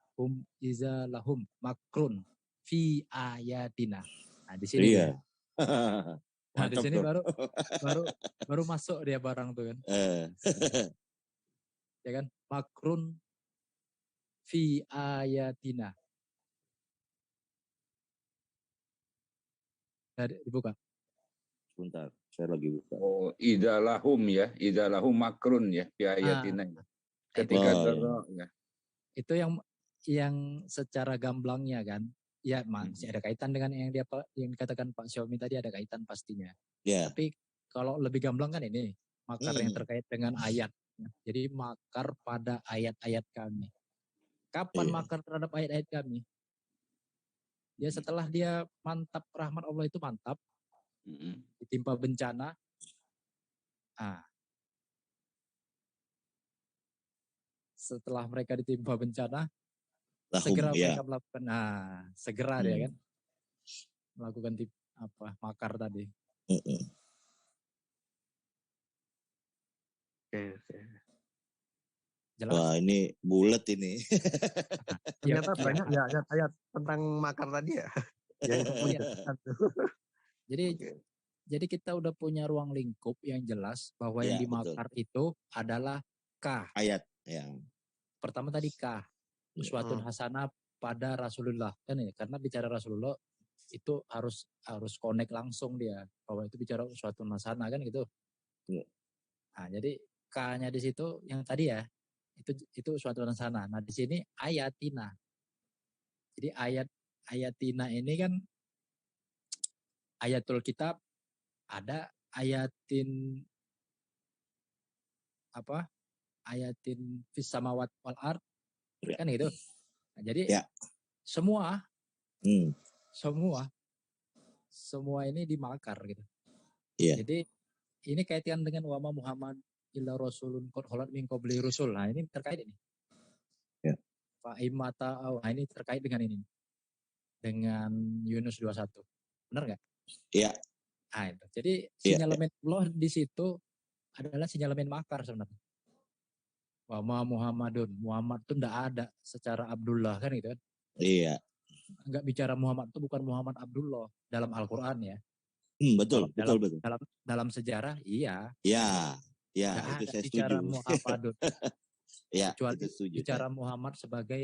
iza lahum makrun fi ayatina. Nah, di sini dia. Nah, di sini baru masuk dia barang tuh kan. Ya kan? Makrun fi ayatina. Dibuka. Sebentar, saya lagi buka. Oh, idalahum ya, idalahum makrun ya, fi ayatina. Ketika ya. Itu yang secara gamblangnya kan. Ya, masih ada kaitan dengan yang dikatakan Pak Xiaomi tadi, ada kaitan pastinya. Yeah. Tapi kalau lebih gamblang kan ini makar yang terkait dengan ayat. Jadi makar pada ayat-ayat kami. Kapan makar terhadap ayat-ayat kami? Ya setelah dia mantap, rahmat Allah itu mantap, ditimpa bencana. Setelah mereka ditimpa bencana, segera mereka melakukan, segera dia kan melakukan makar tadi. Jelas. Wah, ini bulat ini. Ternyata banyak ya ayat-ayat tentang makar tadi ya. Jadi kita udah punya ruang lingkup yang jelas bahwa yang dimakar itu adalah K. Ayat yang pertama tadi K. Uswatun hasanah pada Rasulullah kan ya, karena bicara Rasulullah itu harus connect langsung dia bahwa itu bicara uswatun hasanah kan gitu. Nah, jadi K-nya di situ yang tadi ya itu uswatun hasanah. Nah, di sini ayatina. Jadi ayatina ini kan ayatul kitab, ada ayatin ayatin fis samawat wal ard kan gitu. Nah, jadi semua ini dimakar gitu. Jadi ini kaitan dengan wama Muhammad illa rasulun qad khalat min qabli rusul. Nah, ini terkait ini. Pak Imata, nah ini terkait dengan ini. Dengan Yunus 21. Benar nggak? Iya. Nah, itu. Jadi Iya, sinyalemen Allah di situ adalah sinyalemen makar sebenarnya. Wa ma Muhammadun. Muhammad itu enggak ada secara Abdullah kan gitu kan. Iya. Enggak bicara Muhammad itu bukan Muhammad Abdullah dalam Al-Qur'an ya. Betul, Kalau betul. dalam sejarah iya. Ya, Enggak itu ada saya bicara setuju. Muhammadun. Ya, Kecuali itu setuju bicara saya. Muhammad sebagai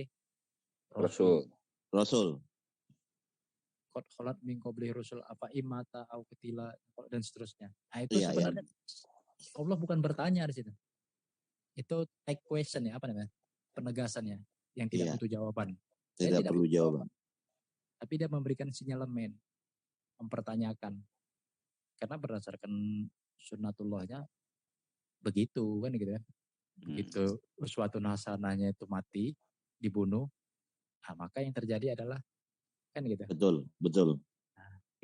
Rasul. Rasul. Qad khalat min qabli rusul apa imata au ketila dan seterusnya. Nah, itu Iya, sebenarnya Allah bukan bertanya di situ. Itu take question ya, apa namanya? Penegasannya yang tidak Iya. butuh jawaban. Tidak perlu butuh jawaban. Tapi dia memberikan sinyalemen, mempertanyakan. Karena berdasarkan sunnatullahnya begitu kan gitu kan. Begitu suatu hasanahnya itu mati, dibunuh, nah, maka yang terjadi adalah kan gitu. Betul.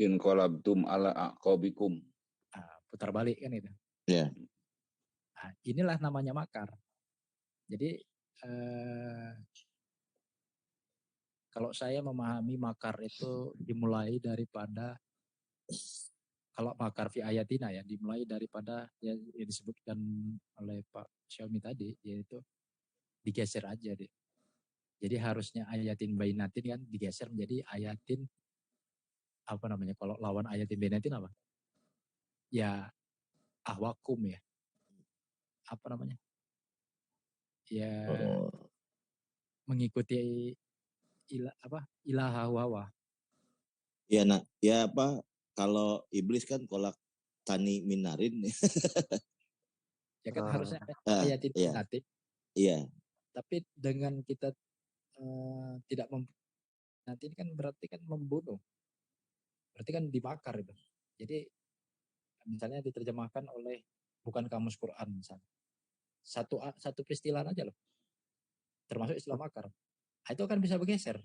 In qalabtum ala aqabikum. Nah, putar balik kan itu. Iya. Nah, inilah namanya makar. Jadi kalau saya memahami makar itu dimulai daripada kalau makar fi ayatina ya dimulai daripada yang disebutkan oleh Pak Xiaomi tadi, yaitu digeser aja deh. Jadi harusnya ayatin bainatin kan digeser menjadi ayatin apa namanya, kalau lawan ayatin bainatin apa? Ya ahwakum ya. Apa namanya? Ya mengikuti ilaha hawa. Ya nak, ya apa kalau iblis kan kolak tani minarin. Ya kan harusnya ayatin iya. bainatin. Iya. Tapi dengan kita tidak nanti ini kan berarti kan membunuh. Berarti kan dibakar itu. Jadi misalnya diterjemahkan oleh bukan kamus Quran misalnya. Satu peristilah aja loh. Termasuk istilah makar. Nah, itu kan bisa bergeser.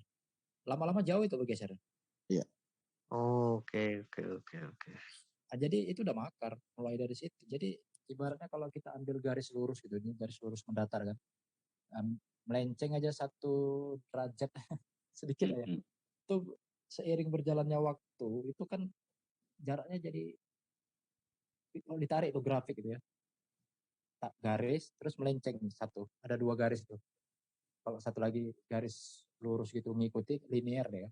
Lama-lama jauh itu bergeser. Iya. Oke. Nah, jadi itu udah makar mulai dari situ. Jadi ibaratnya kalau kita ambil garis lurus gitu, ini garis lurus mendatar kan. Melenceng aja 1 derajat sedikit aja. Itu seiring berjalannya waktu itu kan jaraknya jadi kalau ditarik itu grafik gitu ya. Garis terus melenceng satu, ada 2 garis itu. Kalau satu lagi garis lurus gitu ngikuti linear deh ya.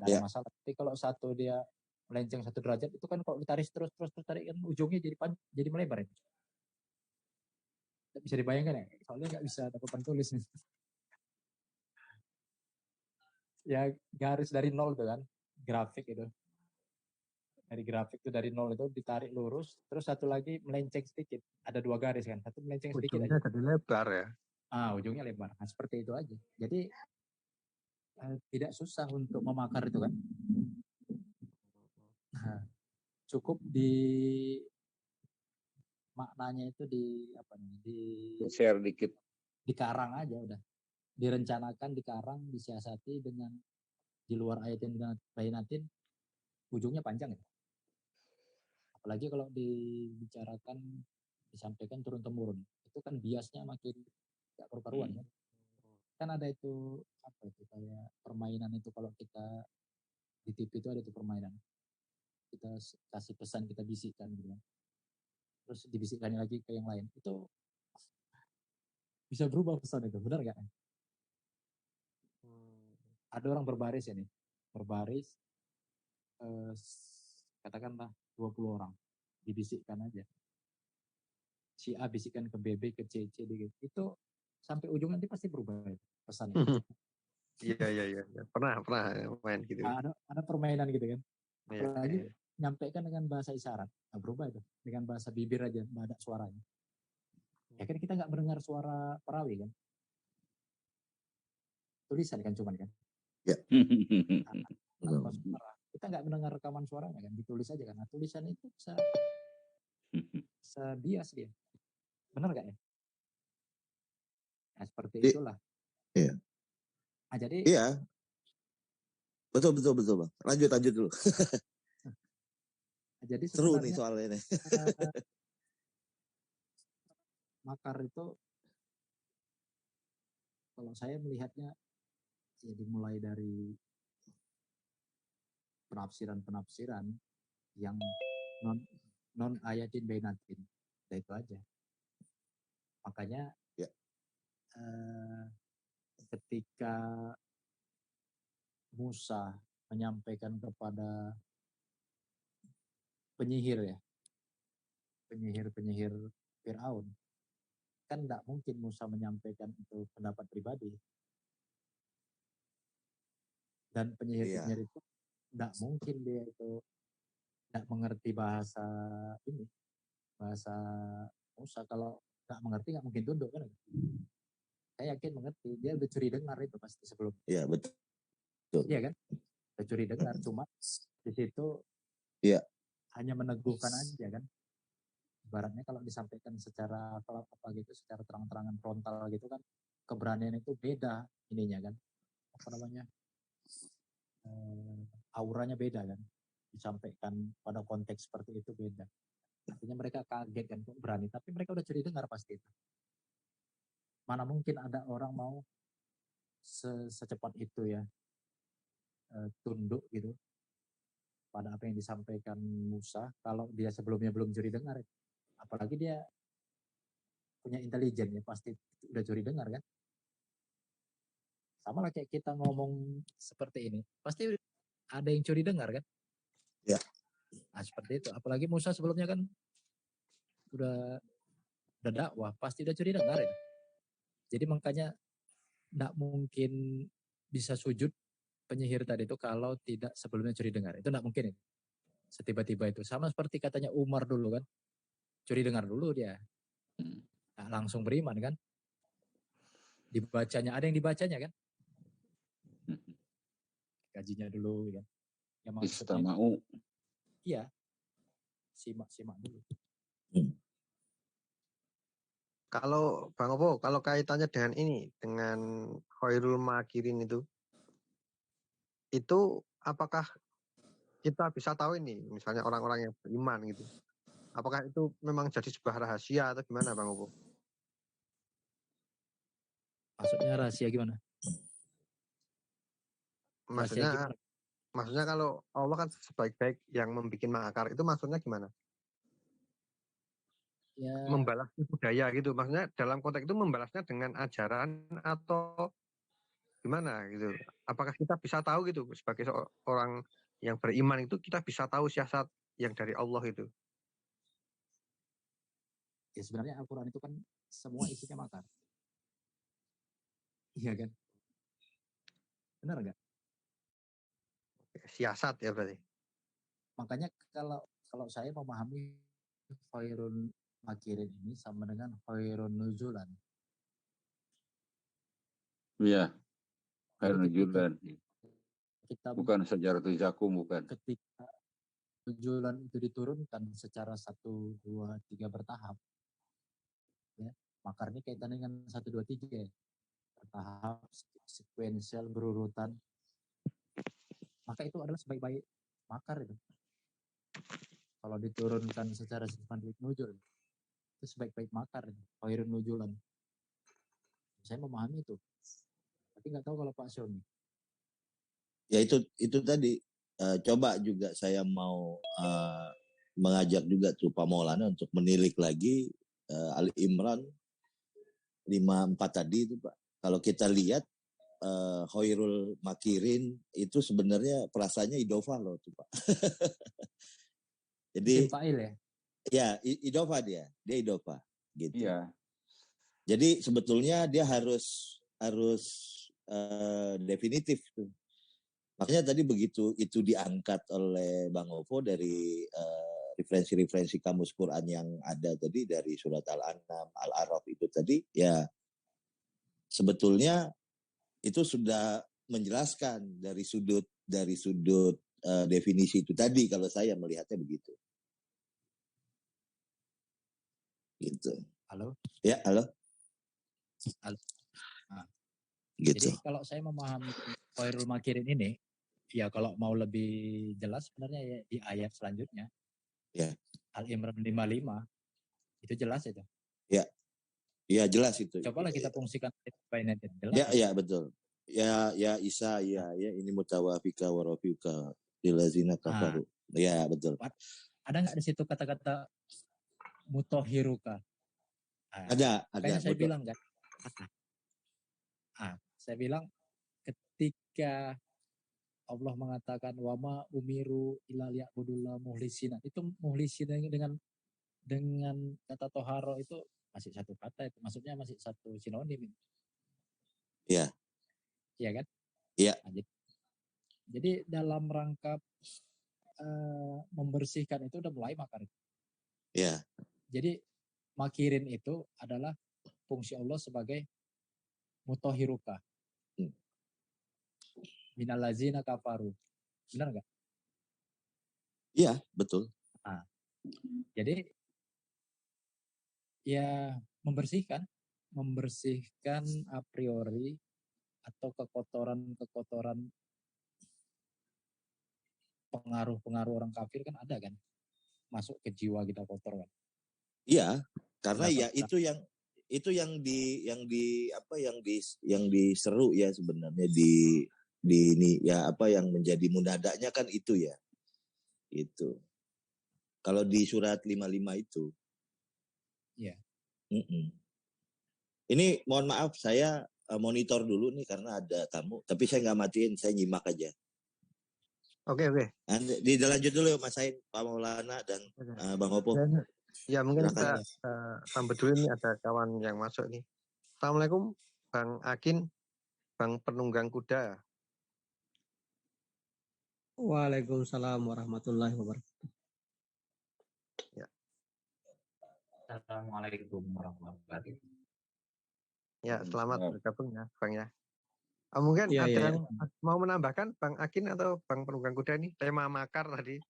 Nggak ada masalah. Tapi kalau satu dia melenceng 1 derajat itu kan kalau ditarik terus tarik kan ujungnya jadi melebar ya. Bisa dibayangkan ya, soalnya nggak bisa ada papan tulis nih. Ya garis dari 0 tuh kan, grafik itu. Dari grafik itu dari 0 itu ditarik lurus, terus satu lagi melenceng sedikit. Ada 2 garis kan, satu melenceng sedikit ujungnya aja. jadi lebar ya. Ujungnya lebar. Nah, seperti itu aja. Jadi tidak susah untuk memakar itu kan. Nah, cukup di maknanya itu di apa nih? Share dikit. Dikarang aja udah. Direncanakan, dikarang, disiasati dengan di luar ayatin dan bainatin, ujungnya panjang ya. Apalagi kalau dibicarakan, disampaikan turun-temurun, itu kan biasnya makin gak karu-karuan ya. Kan ada itu apa itu kayak permainan itu kalau kita di TV itu ada itu permainan. Kita kasih pesan, kita bisikkan gitu kan. Terus dibisikkannya lagi ke yang lain. Itu bisa berubah pesan itu, benar gak? Ada orang berbaris ya nih. Berbaris katakanlah 20 orang. Dibisikkan aja. Si A bisikkan ke B, B ke C, C gitu. Itu sampai ujung nanti pasti berubah pesannya. Iya. Pernah main gitu. Ada permainan gitu kan. Iya. Apalagi nyampaikan dengan bahasa isyarat. Nah, berubah itu. Dengan bahasa bibir aja, nggak ada suaranya. Ya kan kita nggak mendengar suara perawi kan. Tulisan kan cuman kan. Ya. Kita nggak mendengar rekaman suaranya kan. Ditulis aja kan. Nah, tulisan itu bisa bias dia. Benar nggak ya? Nah, seperti itulah. Iya. Nah, jadi iya. Betul Bang. Lanjut dulu. Jadi seru nih soalnya ini. Makar itu kalau saya melihatnya Jadi mulai dari penafsiran yang non ayatin bainatin, itu aja. Makanya Ya. ketika Musa menyampaikan kepada penyihir Fir'aun, kan tidak mungkin Musa menyampaikan itu pendapat pribadi, dan penyihir itu tidak mungkin dia itu tidak mengerti bahasa Musa. Kalau nggak mengerti nggak mungkin tunduk kan. Saya yakin mengerti, dia udah curi dengar itu pasti sebelum. Iya, betul. Iya kan, udah curi dengar, cuma di situ hanya meneguhkan aja kan. Ibaratnya kalau disampaikan secara secara terang-terangan frontal gitu kan, keberanian itu beda ininya kan, auranya beda kan, disampaikan pada konteks seperti itu beda. Artinya mereka kaget kan, kok berani, tapi mereka udah curi dengar pasti itu. Mana mungkin ada orang mau secepat itu ya tunduk gitu pada apa yang disampaikan Musa kalau dia sebelumnya belum curi dengar. Apalagi dia punya intelijen ya, pasti udah curi dengar kan. Sama lah kayak kita ngomong seperti ini, pasti ada yang curi dengar kan. Ya. Nah, seperti itu. Apalagi Musa sebelumnya kan udah dakwah, pasti udah curi dengar itu. Jadi makanya tidak mungkin bisa sujud penyihir tadi itu kalau tidak sebelumnya curi dengar. Itu tidak mungkin. Setiba-tiba itu. Sama seperti katanya Umar dulu kan. Curi dengar dulu dia. Nah, langsung beriman kan. Dibacanya, ada yang dibacanya kan. Kajinya dulu kan. Ya maksudnya. Iya. Simak dulu. Kalau Bang Opo, kalau kaitannya dengan ini, dengan Khairul Makirin itu apakah kita bisa tahu ini, misalnya orang-orang yang beriman gitu, apakah itu memang jadi sebuah rahasia atau gimana Bang Opo? Maksudnya rahasia gimana? Maksudnya kalau Allah kan sebaik-baik yang membuat makar, itu maksudnya gimana? Ya. Membalas budaya gitu, maksudnya dalam konteks itu membalasnya dengan ajaran atau gimana gitu? Apakah kita bisa tahu gitu sebagai seorang yang beriman itu kita bisa tahu siasat yang dari Allah itu? Ya sebenarnya Al-Quran itu kan semua isinya makar. Iya kan? Benar nggak? Siasat ya berarti. Makanya kalau saya memahami Khairul Makirin ini sama dengan Khairun Nuzulan. Iya. Khairun Nuzulan. Bukan sejarah Tujakum, bukan. Ketika Nuzulan itu diturunkan secara 1, 2, 3 bertahap. Ya, makarnya kaitannya dengan 1, 2, 3 bertahap, sekuensial, berurutan. Maka itu adalah sebaik-baik makar itu. Kalau diturunkan secara sistematik nuzul, itu sebaik-baik makar, Khairun Nuzulan. Saya memahami itu. Tapi nggak tahu kalau Pak Syoni. Ya itu tadi. Coba juga saya mau mengajak juga tuh Pak Maulana untuk menilik lagi Ali Imran 54 tadi itu Pak. Kalau kita lihat Khairul Makirin itu sebenarnya perasaannya idofah loh tuh Pak. Jadi Fa'il ya? Ya, idofah dia idofah gitu. Iya. Jadi sebetulnya dia harus definitif tuh. Makanya tadi begitu itu diangkat oleh Bang Ovo dari referensi-referensi kamus Quran yang ada tadi dari surat Al-An'am, Al-A'raf itu tadi, ya sebetulnya itu sudah menjelaskan dari sudut definisi itu tadi kalau saya melihatnya begitu. Gitu. Halo? Ya, halo. Nah, gitu. Jadi kalau saya memahami Khairul Makirin ini, ya kalau mau lebih jelas sebenarnya ya di ayat selanjutnya. Ya. Al-Imran 55. Itu jelas itu. Ya. Iya jelas itu. Cobalah kita fungsikan jelas. Ya betul. Ya Isa ya ini mutawafika wa rafiuka lillazina kafaru. Ya betul. Ada nggak di situ kata-kata mutohiruka? Ada. Makanya saya bilang kan. Saya bilang ketika Allah mengatakan wama umiru illa liya'budullah muhlisina, itu muhlisina dengan kata toharo itu masih satu kata, itu maksudnya masih satu sinonim. Iya. Iya kan? Iya. Nah, jadi dalam rangka membersihkan itu udah mulai makar. Iya. Jadi makirin itu adalah fungsi Allah sebagai mutohiruka. Minalazina kafaru. Benar nggak? Iya, betul. Jadi ya membersihkan a priori atau kekotoran pengaruh orang kafir kan ada kan, masuk ke jiwa kita kotor kan. Iya, karena Kenapa? ya itu yang diseru ya sebenarnya di ini ya apa yang menjadi munadanya kan itu ya. Itu. Kalau di surat 55 itu. Iya. Ini mohon maaf saya monitor dulu nih karena ada tamu, tapi saya nggak matiin, saya nyimak aja. Oke. Dilanjut dulu Mas Said, Pak Maulana dan Bang Opo. Ya mungkin kita tambah dulu nih, ada kawan yang masuk nih. Assalamualaikum Bang Akin, Bang Penunggang Kuda. Waalaikumsalam warahmatullahi wabarakatuh. Ya. Assalamualaikum warahmatullahi wabarakatuh. Ya, selamat bergabung ya Bang ya. Mungkin ada yang mau menambahkan Bang Akin atau Bang Penunggang Kuda nih, tema makar tadi.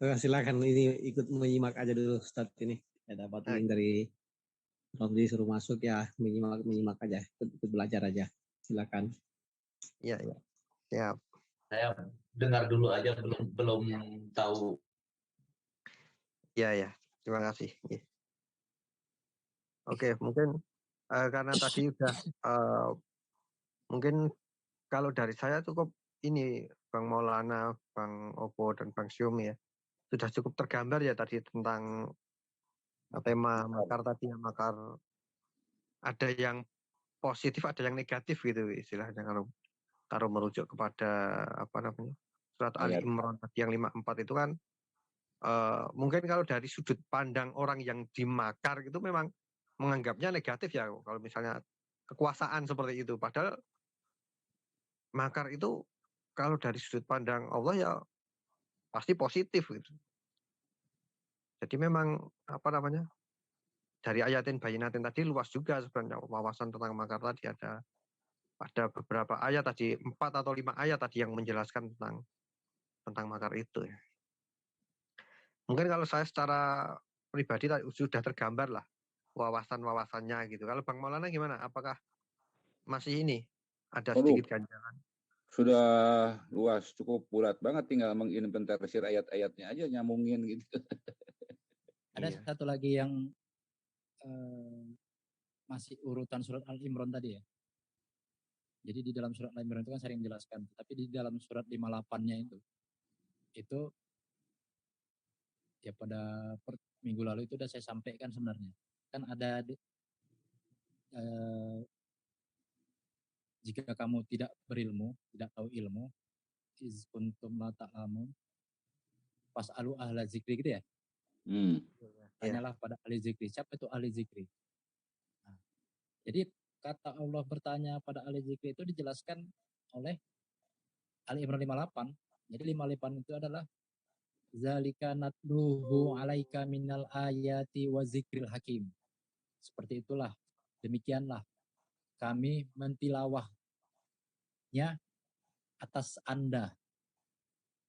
Silakan, ini ikut menyimak aja dulu Ustaz ini. Ya, dapat link dari Romli suruh masuk ya, menyimak aja, ikut belajar aja. Silakan. Iya. Siap. Saya dengar dulu aja, belum tahu. Iya. Terima kasih. Ya. Oke, mungkin karena tadi udah mungkin kalau dari saya cukup ini Bang Maulana, Bang Opo dan Bang Syumi ya. Sudah cukup tergambar ya tadi tentang tema makar tadi, yang makar ada yang positif, ada yang negatif gitu istilahnya, kalau merujuk kepada surat Ali Imran tadi yang 54 itu kan mungkin kalau dari sudut pandang orang yang dimakar itu memang menganggapnya negatif ya, kalau misalnya kekuasaan seperti itu, padahal makar itu kalau dari sudut pandang Allah ya pasti positif gitu. Jadi memang dari ayatin bayinatin tadi luas juga sebenarnya wawasan tentang makar tadi. Ada beberapa ayat tadi, 4 atau 5 ayat tadi yang menjelaskan tentang makar itu ya. Mungkin kalau saya secara pribadi sudah tergambar lah wawasannya gitu. Kalau Bang Maulana gimana? Apakah masih ini ada sedikit ganjalan? Sudah luas, cukup bulat banget, tinggal menginventarisir ayat-ayatnya aja, nyambungin gitu. Ada satu lagi yang masih urutan surat Al-Imran tadi ya. Jadi di dalam surat Al-Imran itu kan sering menjelaskan, tapi di dalam surat 58-nya itu ya pada minggu lalu itu udah saya sampaikan sebenarnya. Kan ada jika kamu tidak berilmu, tidak tahu ilmu, iz kuntum la ta'lamun, fas'alu ahla zikri gitu ya. Tanyalah pada ahli zikri. Siapa itu ahli zikri? Nah, jadi kata Allah bertanya pada ahli zikri itu dijelaskan oleh Ali Imran 58. Jadi 58 itu adalah zalika natluhu alaika minal ayati wa zikril hakim. Seperti itulah, demikianlah kami mentilawahnya atas Anda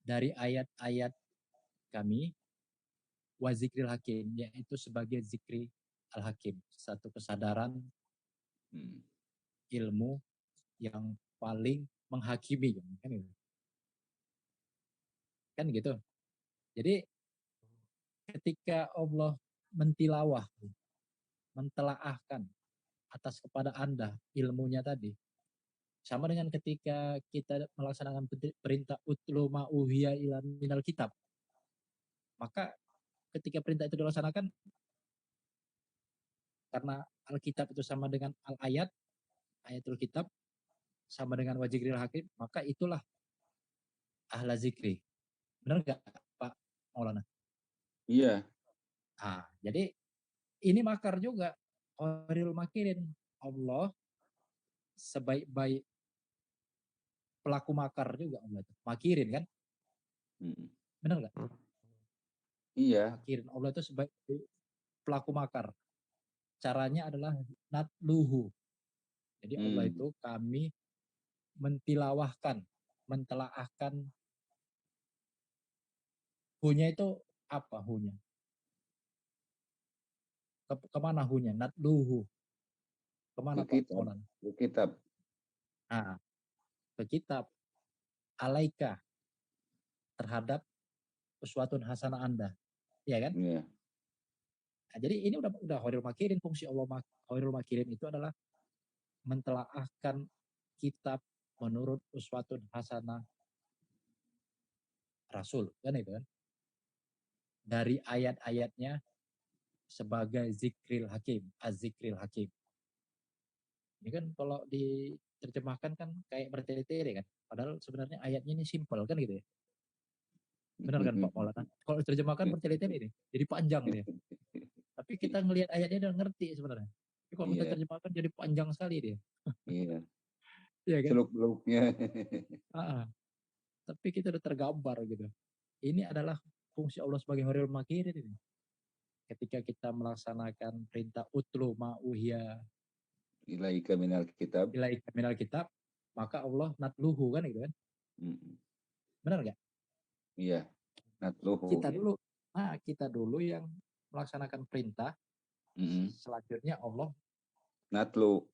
dari ayat-ayat kami wa zikril hakim, yaitu sebagai zikri al-hakim, satu kesadaran ilmu yang paling menghakimi kan gitu. Jadi ketika Allah mentilawah, mentelaahkan atas kepada Anda ilmunya tadi, Sama dengan ketika kita melaksanakan perintah utlu ma uhiya ila minal kitab. Maka ketika perintah itu dilaksanakan, karena Alkitab itu sama dengan al-ayat, ayatul kitab, sama dengan wajikril hakim, maka itulah ahla zikri. Benar nggak Pak Maulana? Iya. Jadi ini makar juga. Khairul makirin. Allah sebaik-baik pelaku makar juga Allah itu. Makirin kan? Benar nggak? Iya. Makirin. Allah itu sebaik pelaku makar. Caranya adalah natluhu. Jadi Allah itu kami mentilawahkan, mentelaahkan. Hunya itu apa hunya? Kemana hunya? Natluhu. Kemana Pak Maulana? Ke kitab. Ke kitab. Alaika terhadap uswatun hasanah Anda. Iya kan? Iya. Nah, jadi ini udah khairul makirin. Fungsi Allah khairul makirin itu adalah mentelaahkan kitab menurut uswatun hasanah Rasul. Kan itu kan? Dari ayat-ayatnya sebagai zikril hakim, az-zikril hakim. Ini kan kalau diterjemahkan kan kayak bertele-tele kan. Padahal sebenarnya ayatnya ini simpel kan gitu ya. Benar kan Pak Maulana? Kalau diterjemahkan bertele-tele ini, jadi panjang dia. Tapi kita ngelihat ayatnya udah ngerti sebenarnya. Tapi kalau kita terjemahkan jadi panjang sekali dia. Iya. Iya kan? Seluk-beluknya. Tapi kita udah tergambar gitu. Ini adalah fungsi Allah sebagai khairul makirin ini. Ketika kita melaksanakan perintah utlu ma'uhiya Ilaika minal kitab. ilaika minal kitab, maka Allah natluhu kan gitu kan. Benar nggak? Iya. Natluhu. Kita dulu yang melaksanakan perintah. Selanjutnya Allah natluhu.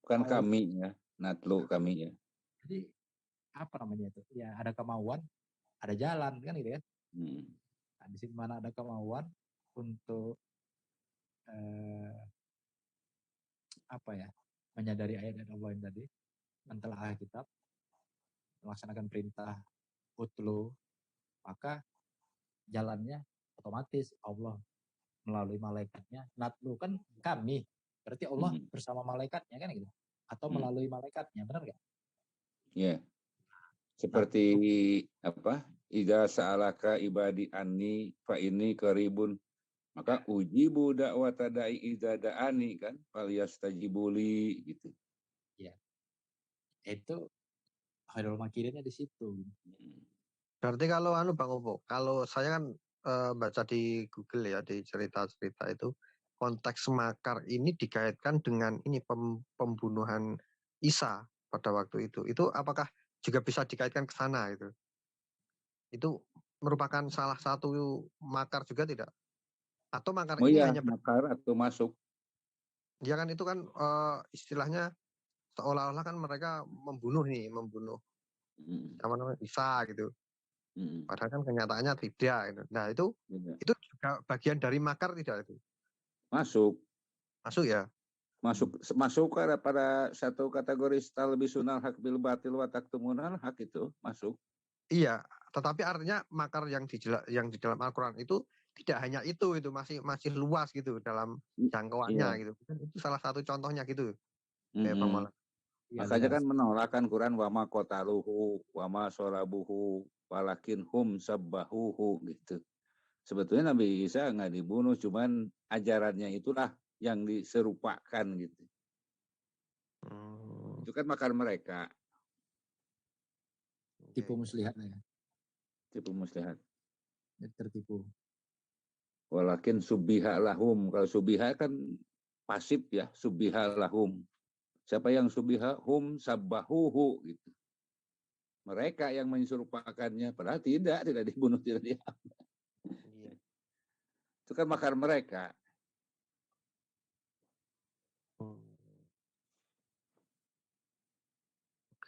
Bukan kami ya. Natlu kami ya. Jadi apa namanya itu? Ya ada kemauan, ada jalan kan gitu kan. Nah, di sini mana ada kemauan untuk menyadari ayat Allah yang tadi, mentelaah kitab, melaksanakan perintah utlu, maka jalannya otomatis Allah melalui malaikatnya. Natlu kan kami, berarti Allah bersama malaikatnya kan gitu, atau melalui malaikatnya, benar nggak? Iya. Seperti apa? Idza sa'alaka ibadi anni fa inni qaribun. Maka ujibu da'wata da'i idza da'ani kan, falyastajibuli gitu. Iya. Itu khairul makirinnya di situ. Berarti kalau Bang Opo, kalau saya kan baca di Google ya, di cerita-cerita itu konteks makar ini dikaitkan dengan ini pembunuhan Isa pada waktu itu. Itu apakah juga bisa dikaitkan ke sana itu? Itu merupakan salah satu makar juga tidak? Atau makar ini hanya makar atau masuk? Ya kan itu kan istilahnya seolah-olah kan mereka membunuh apa namanya Isa gitu. Padahal kan kenyataannya tidak gitu. Nah itu juga bagian dari makar tidak itu? Masuk ya? Masuk pada satu kategori lebih sunal hak bil batil wa taktumunal hak itu masuk. Iya, tetapi artinya makar yang di dalam Al-Quran itu tidak hanya itu masih luas gitu dalam jangkauannya gitu. Itu salah satu contohnya gitu. Makanya kan menolakkan Quran wama qataluhu wama solabuhu walakin hum sabbahuhu gitu. Sebetulnya Nabi Isa nggak dibunuh, cuman ajarannya itulah yang diserupakan gitu. Itu kan makar mereka. Tipu muslihat ya. Tipu muslihat. Tertipu. Walakin subiha lahum. Kalau subiha kan pasif ya, subiha lahum. Siapa yang subiha hum sabbahuhu gitu. Mereka yang menyerupakannya, padahal tidak dibunuh, tidak diambil. Itu kan makar mereka.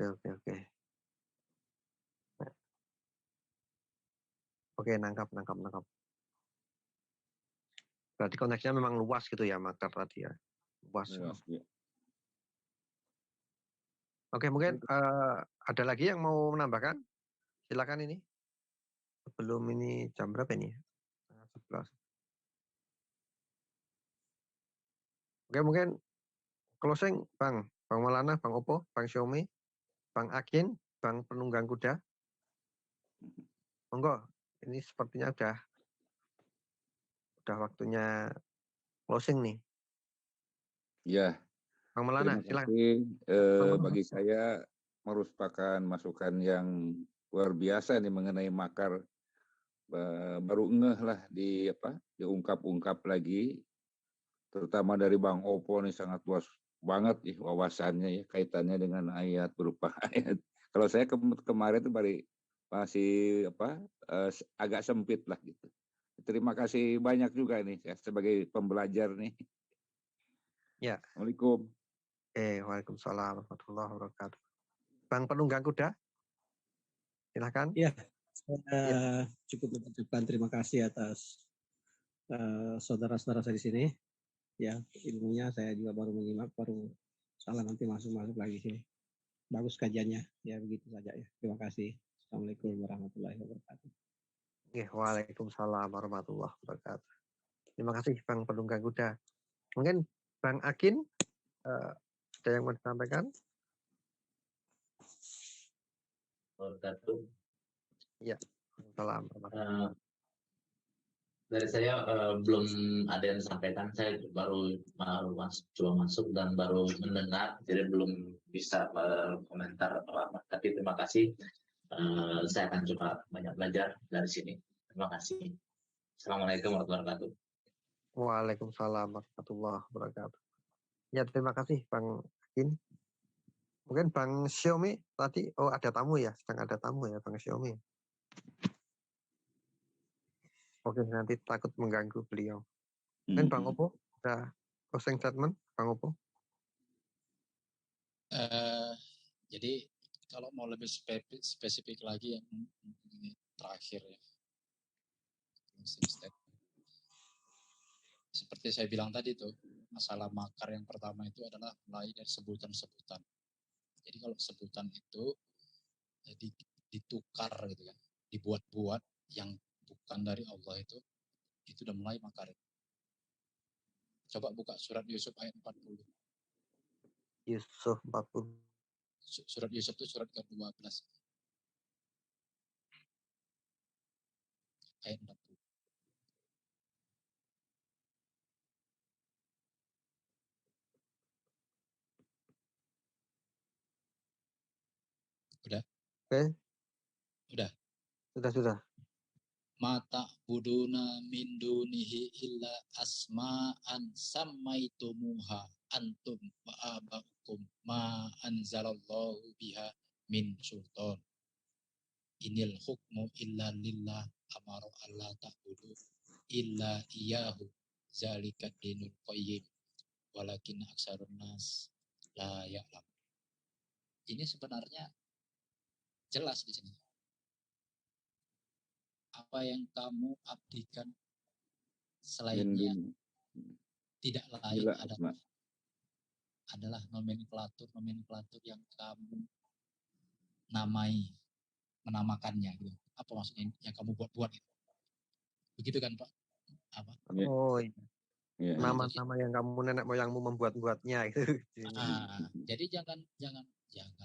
Oke. Oke, nangkap. Berarti konteksnya memang luas gitu ya makar tadi ya. Luas. Ya. Oke, mungkin ada lagi yang mau menambahkan? Silakan ini. Sebelum ini jam berapa ini? 11. Oke, mungkin closing Bang Maulana, Bang Opo, Bang Xiaomi, Bang Akin, Bang Penunggang Kuda. Monggo, ini sepertinya udah waktunya closing nih. Ya, Bang Maulana, terima silakan. kasih. Bagi saya merupakan masukan yang luar biasa nih mengenai makar. Baru ngeh lah diungkap-ungkap lagi, terutama dari Bang Opo nih sangat luas banget nih wawasannya ya kaitannya dengan ayat berupa ayat. Kalau saya kemarin tuh masih agak sempit lah gitu. Terima kasih banyak juga nih saya sebagai pembelajar nih. Ya. Assalamualaikum. Waalaikumsalam warahmatullahi wabarakatuh. Bang Penunggang Kuda, silakan. Ya, saya cukup mengucapkan terima kasih atas saudara-saudara saya di sini. Ya, ilmunya saya juga baru menyimak, baru salah nanti masuk lagi sini. Bagus kajiannya, ya begitu saja ya. Terima kasih. Assalamualaikum warahmatullahi wabarakatuh. Waalaikumsalam warahmatullahi wabarakatuh. Terima kasih Bang Penunggang Kuda. Mungkin Bang Akin ada yang mau disampaikan? Wabarakatuh. Ya, salam. Dari saya belum ada yang disampaikan, saya baru coba masuk dan baru mendengar, jadi belum bisa komentar apa-apa. Tapi terima kasih, saya akan coba banyak belajar dari sini. Terima kasih. Assalamualaikum warahmatullahi wabarakatuh. Waalaikumsalam warahmatullahi wabarakatuh. Ya, terima kasih Bang Akin. Mungkin Bang Xiaomi tadi, ada tamu ya, sedang ada tamu ya Bang Xiaomi. Oke, nanti takut mengganggu beliau. Mungkin Bang Opo, ada closing statement Bang Opo? Jadi kalau mau lebih spesifik lagi yang ini terakhir ya, seperti saya bilang tadi tuh, masalah makar yang pertama itu adalah mulai dari sebutan-sebutan. Jadi kalau sebutan itu ditukar gitu kan, dibuat-buat yang bukan dari Allah itu udah mulai makar. Coba buka surat Yusuf ayat 40. Yusuf 40. Surat Yusuf itu surat ke-12. Ayat 40. Udah? Oke. Udah. Sudah. Mata buduna min dunihi illa asma'an sammaitumuha antum wa aba'ukum ma anzalallahu biha min sultan. Inil hukmu illa lillah amaru alla ta'budu illa iyahu zalika dinul qayyim walakin aksarun nas la ya'lam. Ini sebenarnya jelas di sini. Apa yang kamu abdikan selainnya tidak lain adalah nomenklatur yang kamu menamakannya gitu. Apa maksudnya yang kamu buat-buat itu? Begitu kan Pak? Apa? Oh iya. Nama-nama yang kamu nenek moyangmu membuat-buatnya itu. Jadi jangan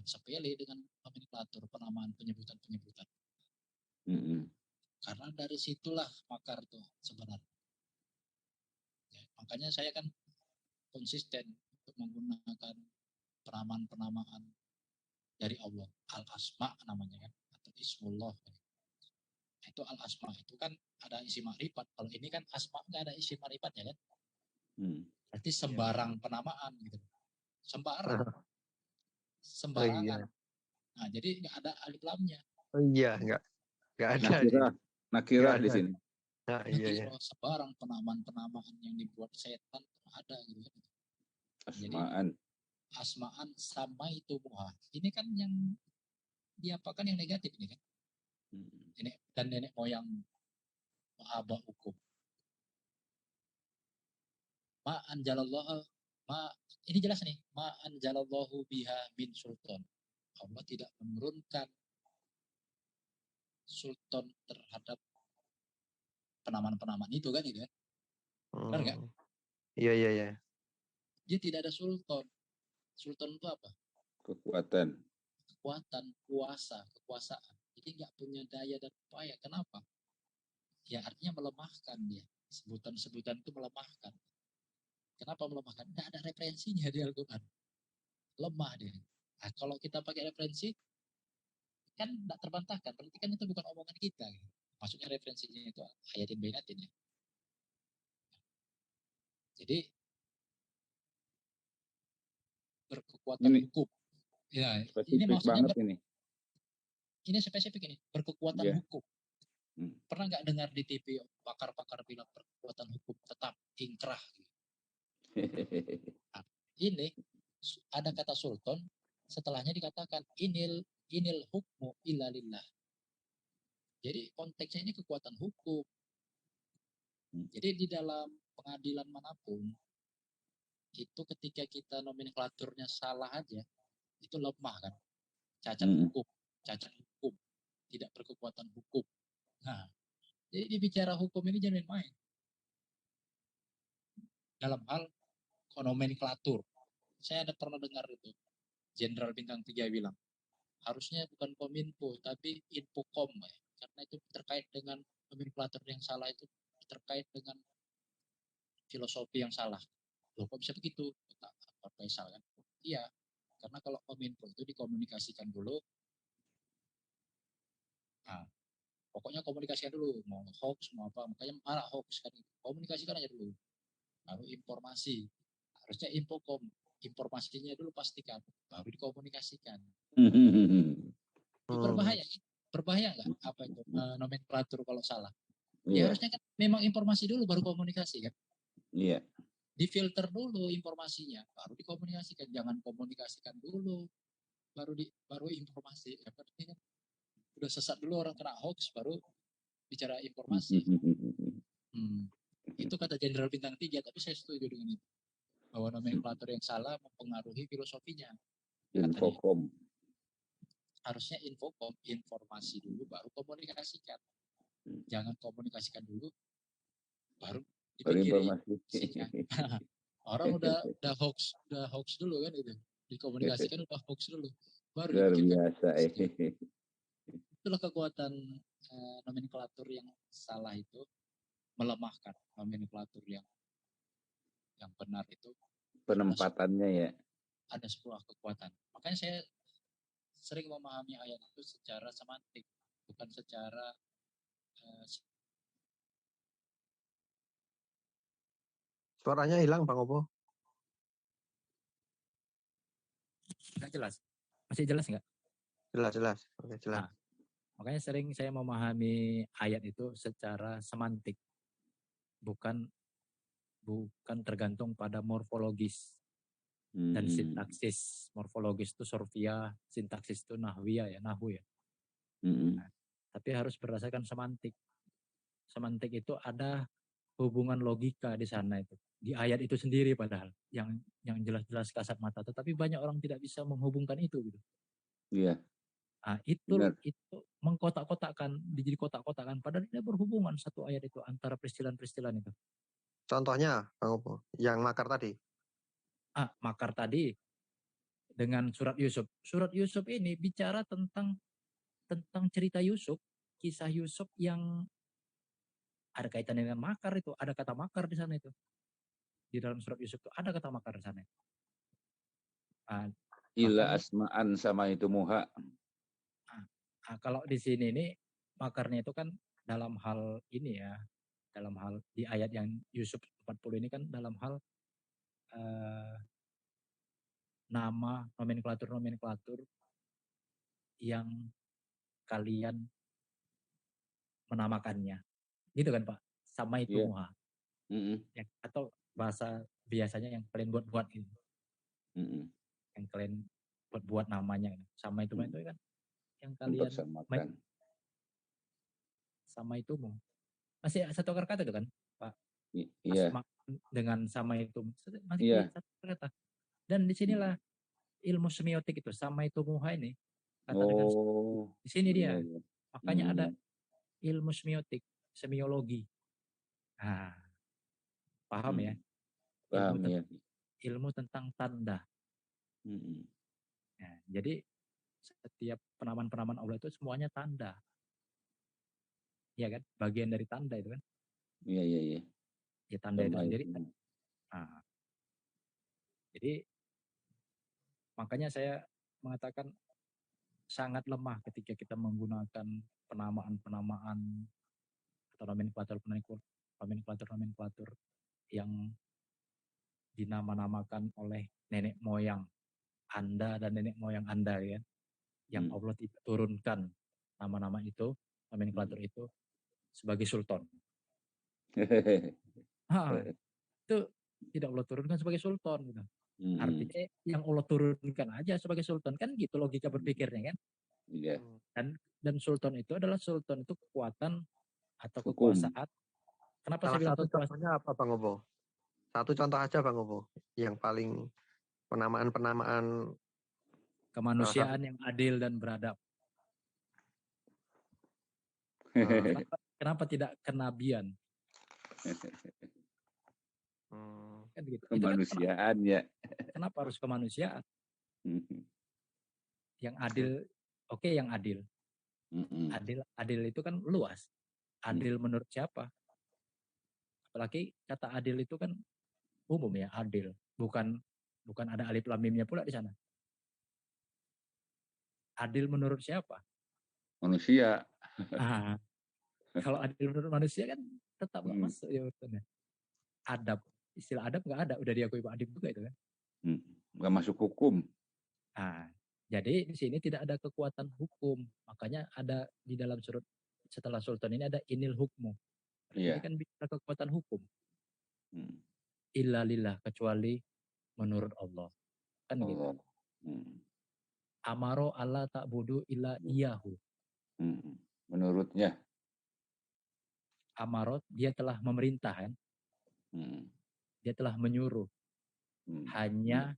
sepele dengan nomenklatur, penamaan, penyebutan. Karena dari situlah makar tuh sebenarnya. Ya, makanya saya kan konsisten untuk menggunakan penamaan dari Allah. Al-Asma namanya kan, atau Ismullah. Itu Al-Asma itu kan ada isi makrifat. Kalau ini kan Asma nggak ada isi makrifatnya kan. Berarti sembarang penamaan gitu. Sembarangan. Nah, jadi nggak ada alif lamnya. Oh iya, nggak ada. Nakirah di sini. Nah, iya. Sebarang penamaan yang dibuat setan ada gitu kan. Asma'an sama itu muha. Ini kan yang diapakan yang negatif ini kan. Nenek moyang aba hukum. Ini jelas nih. Ma anjalallahu biha min sultan. Allah tidak menurunkan sultan terhadap penamaan-penamaan itu kan itu kan. Benar nggak? Iya. Dia tidak ada sultan. Sultan itu apa? Kekuatan. Kekuatan, kuasa, kekuasaan. Jadi nggak punya daya dan upaya. Kenapa? Ya artinya melemahkan dia. Sebutan-sebutan itu melemahkan. Kenapa melemahkan? Nggak ada referensinya di Al-Quran. Lemah dia. Nah, kalau kita pakai referensi, kan tidak terbantahkan. Berarti kan itu bukan omongan kita. Gitu. Maksudnya referensinya itu ayatin bainatin ya. Jadi berkekuatan Ini hukum. Ya, ini spesifik maksudnya banget ini. ini spesifik ini, berkekuatan Ya. hukum. Hmm. Pernah nggak dengar di TV pakar-pakar bilang berkekuatan hukum tetap ingkrah? Gitu. Nah, ini ada kata sultan, setelahnya dikatakan inil hukmu illa lillah. Jadi konteksnya ini kekuatan hukum. Jadi di dalam pengadilan manapun, itu ketika kita nomenklaturnya salah aja, itu lemah kan. Cacat hukum, tidak berkekuatan hukum. Nah, jadi dibicara hukum ini jangan main. Dalam hal nomenklatur. Saya ada pernah dengar itu, Jenderal Bintang 3 bilang, harusnya bukan Kominfo, tapi Infokom. Ya. Karena itu terkait dengan nomenklatur yang salah itu terkait dengan filosofi yang salah. Loh kok bisa begitu? Pak Faisal kan? Iya, karena kalau Kominfo itu dikomunikasikan dulu, nah, pokoknya komunikasikan dulu, mau hoax, mau apa, makanya malah hoax kan, komunikasikan aja dulu, baru informasi, harusnya infokom, informasinya dulu pastikan, baru dikomunikasikan. Itu berbahaya nggak apa itu nomenklatur kalau salah? Ya harusnya kan memang informasi dulu baru komunikasi kan? Iya. Difilter dulu informasinya, baru dikomunikasikan, jangan komunikasikan dulu, baru informasi. Ya, berarti kan udah sesat dulu orang kena hoax, baru bicara informasi. Itu kata Jenderal Bintang 3, tapi saya setuju dengan itu. Bahwa nomenklatur yang salah mempengaruhi filosofinya. Infokom. Harusnya infokom, informasi dulu baru komunikasikan. Jangan komunikasikan dulu, baru dipikirin. Orang udah hoax dulu kan itu. Dikomunikasikan udah hoax dulu. Baru luar biasa. Itulah kekuatan nomenklatur yang salah itu, melemahkan nomenklatur yang benar itu. Penempatannya ya. Ada sebuah kekuatan. Makanya saya sering memahami ayat itu secara semantik, bukan secara suaranya hilang Bang Opo. Nggak jelas. Masih jelas nggak? Jelas. Oke, jelas. Nah, makanya sering saya memahami ayat itu secara semantik, bukan tergantung pada morfologis dan sintaksis. Morfologis itu sorfia, sintaksis itu nahwiyah ya, nahu ya. Nah, tapi harus berdasarkan semantik. Semantik itu ada hubungan logika di sana itu. Di ayat itu sendiri padahal yang jelas-jelas kasat mata, tetapi banyak orang tidak bisa menghubungkan itu gitu. Iya. Nah, itu mengkotak-kotakkan, jadi kotak-kotakan padahal dia berhubungan satu ayat itu antara peristilan-peristilan itu. Contohnya Bang Opo, yang makar tadi. Makar tadi dengan surat Yusuf. Surat Yusuf ini bicara tentang cerita Yusuf, kisah Yusuf yang ada kaitannya dengan makar itu, ada kata makar di sana itu. Di dalam surat Yusuf itu ada kata makar di sana. Ila asma'an sama itu muha. Kalau di sini ini makarnya itu kan dalam hal ini ya, dalam hal di ayat yang Yusuf 40 ini kan dalam hal nama nomenklatur yang kalian menamakannya. Gitu kan Pak? Sama itu muha. Ya, atau bahasa biasanya yang kalian buat-buat gitu. Yang kalian buat namanya. Sama itu itu kan yang kalian sama itu masih satu kata itu kan Pak? Iya. Asma dengan sama itu masih satu kata. Dan disinilah ilmu semiotik itu sama itu muha ini kata dengan Oh, di sini iya, dia. iya. Makanya ada Hmm, ilmu semiotik, semiologi. Nah, paham ya? paham ya. Ilmu tentang tanda. Hmm, Nah, jadi setiap penamaan-penamaan Allah itu semuanya tanda. Ya kan? Bagian dari tanda itu kan. iya, iya, iya. Ya tanda itu Sama sendiri. itu. Nah, jadi makanya saya mengatakan sangat lemah ketika kita menggunakan penamaan-penamaan atau nomenklatur yang dinama-namakan oleh nenek moyang Anda dan nenek moyang Anda ya. Yang Hmm. Allah tidak turunkan nama-nama itu, nomenklatur itu sebagai sultan. Itu tidak Allah turunkan sebagai sultan gitu. Artinya yang Allah turunkan aja sebagai sultan kan gitu logika berpikirnya kan. Iya. Dan sultan itu adalah sultan itu kekuatan atau Hukum. kekuasaan. Kenapa Salah saya bilang satu contohnya apa Bang Obo? Satu contoh aja Bang Obo yang paling penamaan-penamaan kemanusiaan yang adil dan beradab. Kenapa tidak kenabian? Kan gitu. Kemanusiaan ya. Kenapa harus kemanusiaan? Yang adil, oke, yang adil. Adil itu kan luas. Adil menurut siapa? Apalagi kata adil itu kan umum ya, adil. Bukan ada alif lam mimnya pula di sana. Adil menurut siapa? Manusia. Kalau adil menurut manusia kan tetap nggak masuk ya urusannya. Adab, istilah adab nggak ada, udah diakui Pak Adib juga itu kan. Nggak masuk hukum. Jadi di sini tidak ada kekuatan hukum, makanya ada di dalam surat setelah sultan ini ada inil hukmu. Ini kan bicara kekuatan hukum. Illa lillah, kecuali menurut Allah. Kan Allah. gitu. Amaro Allah tak budu illa iyahu. Menurutnya. Amarot, dia telah memerintah kan. Dia telah menyuruh. Hanya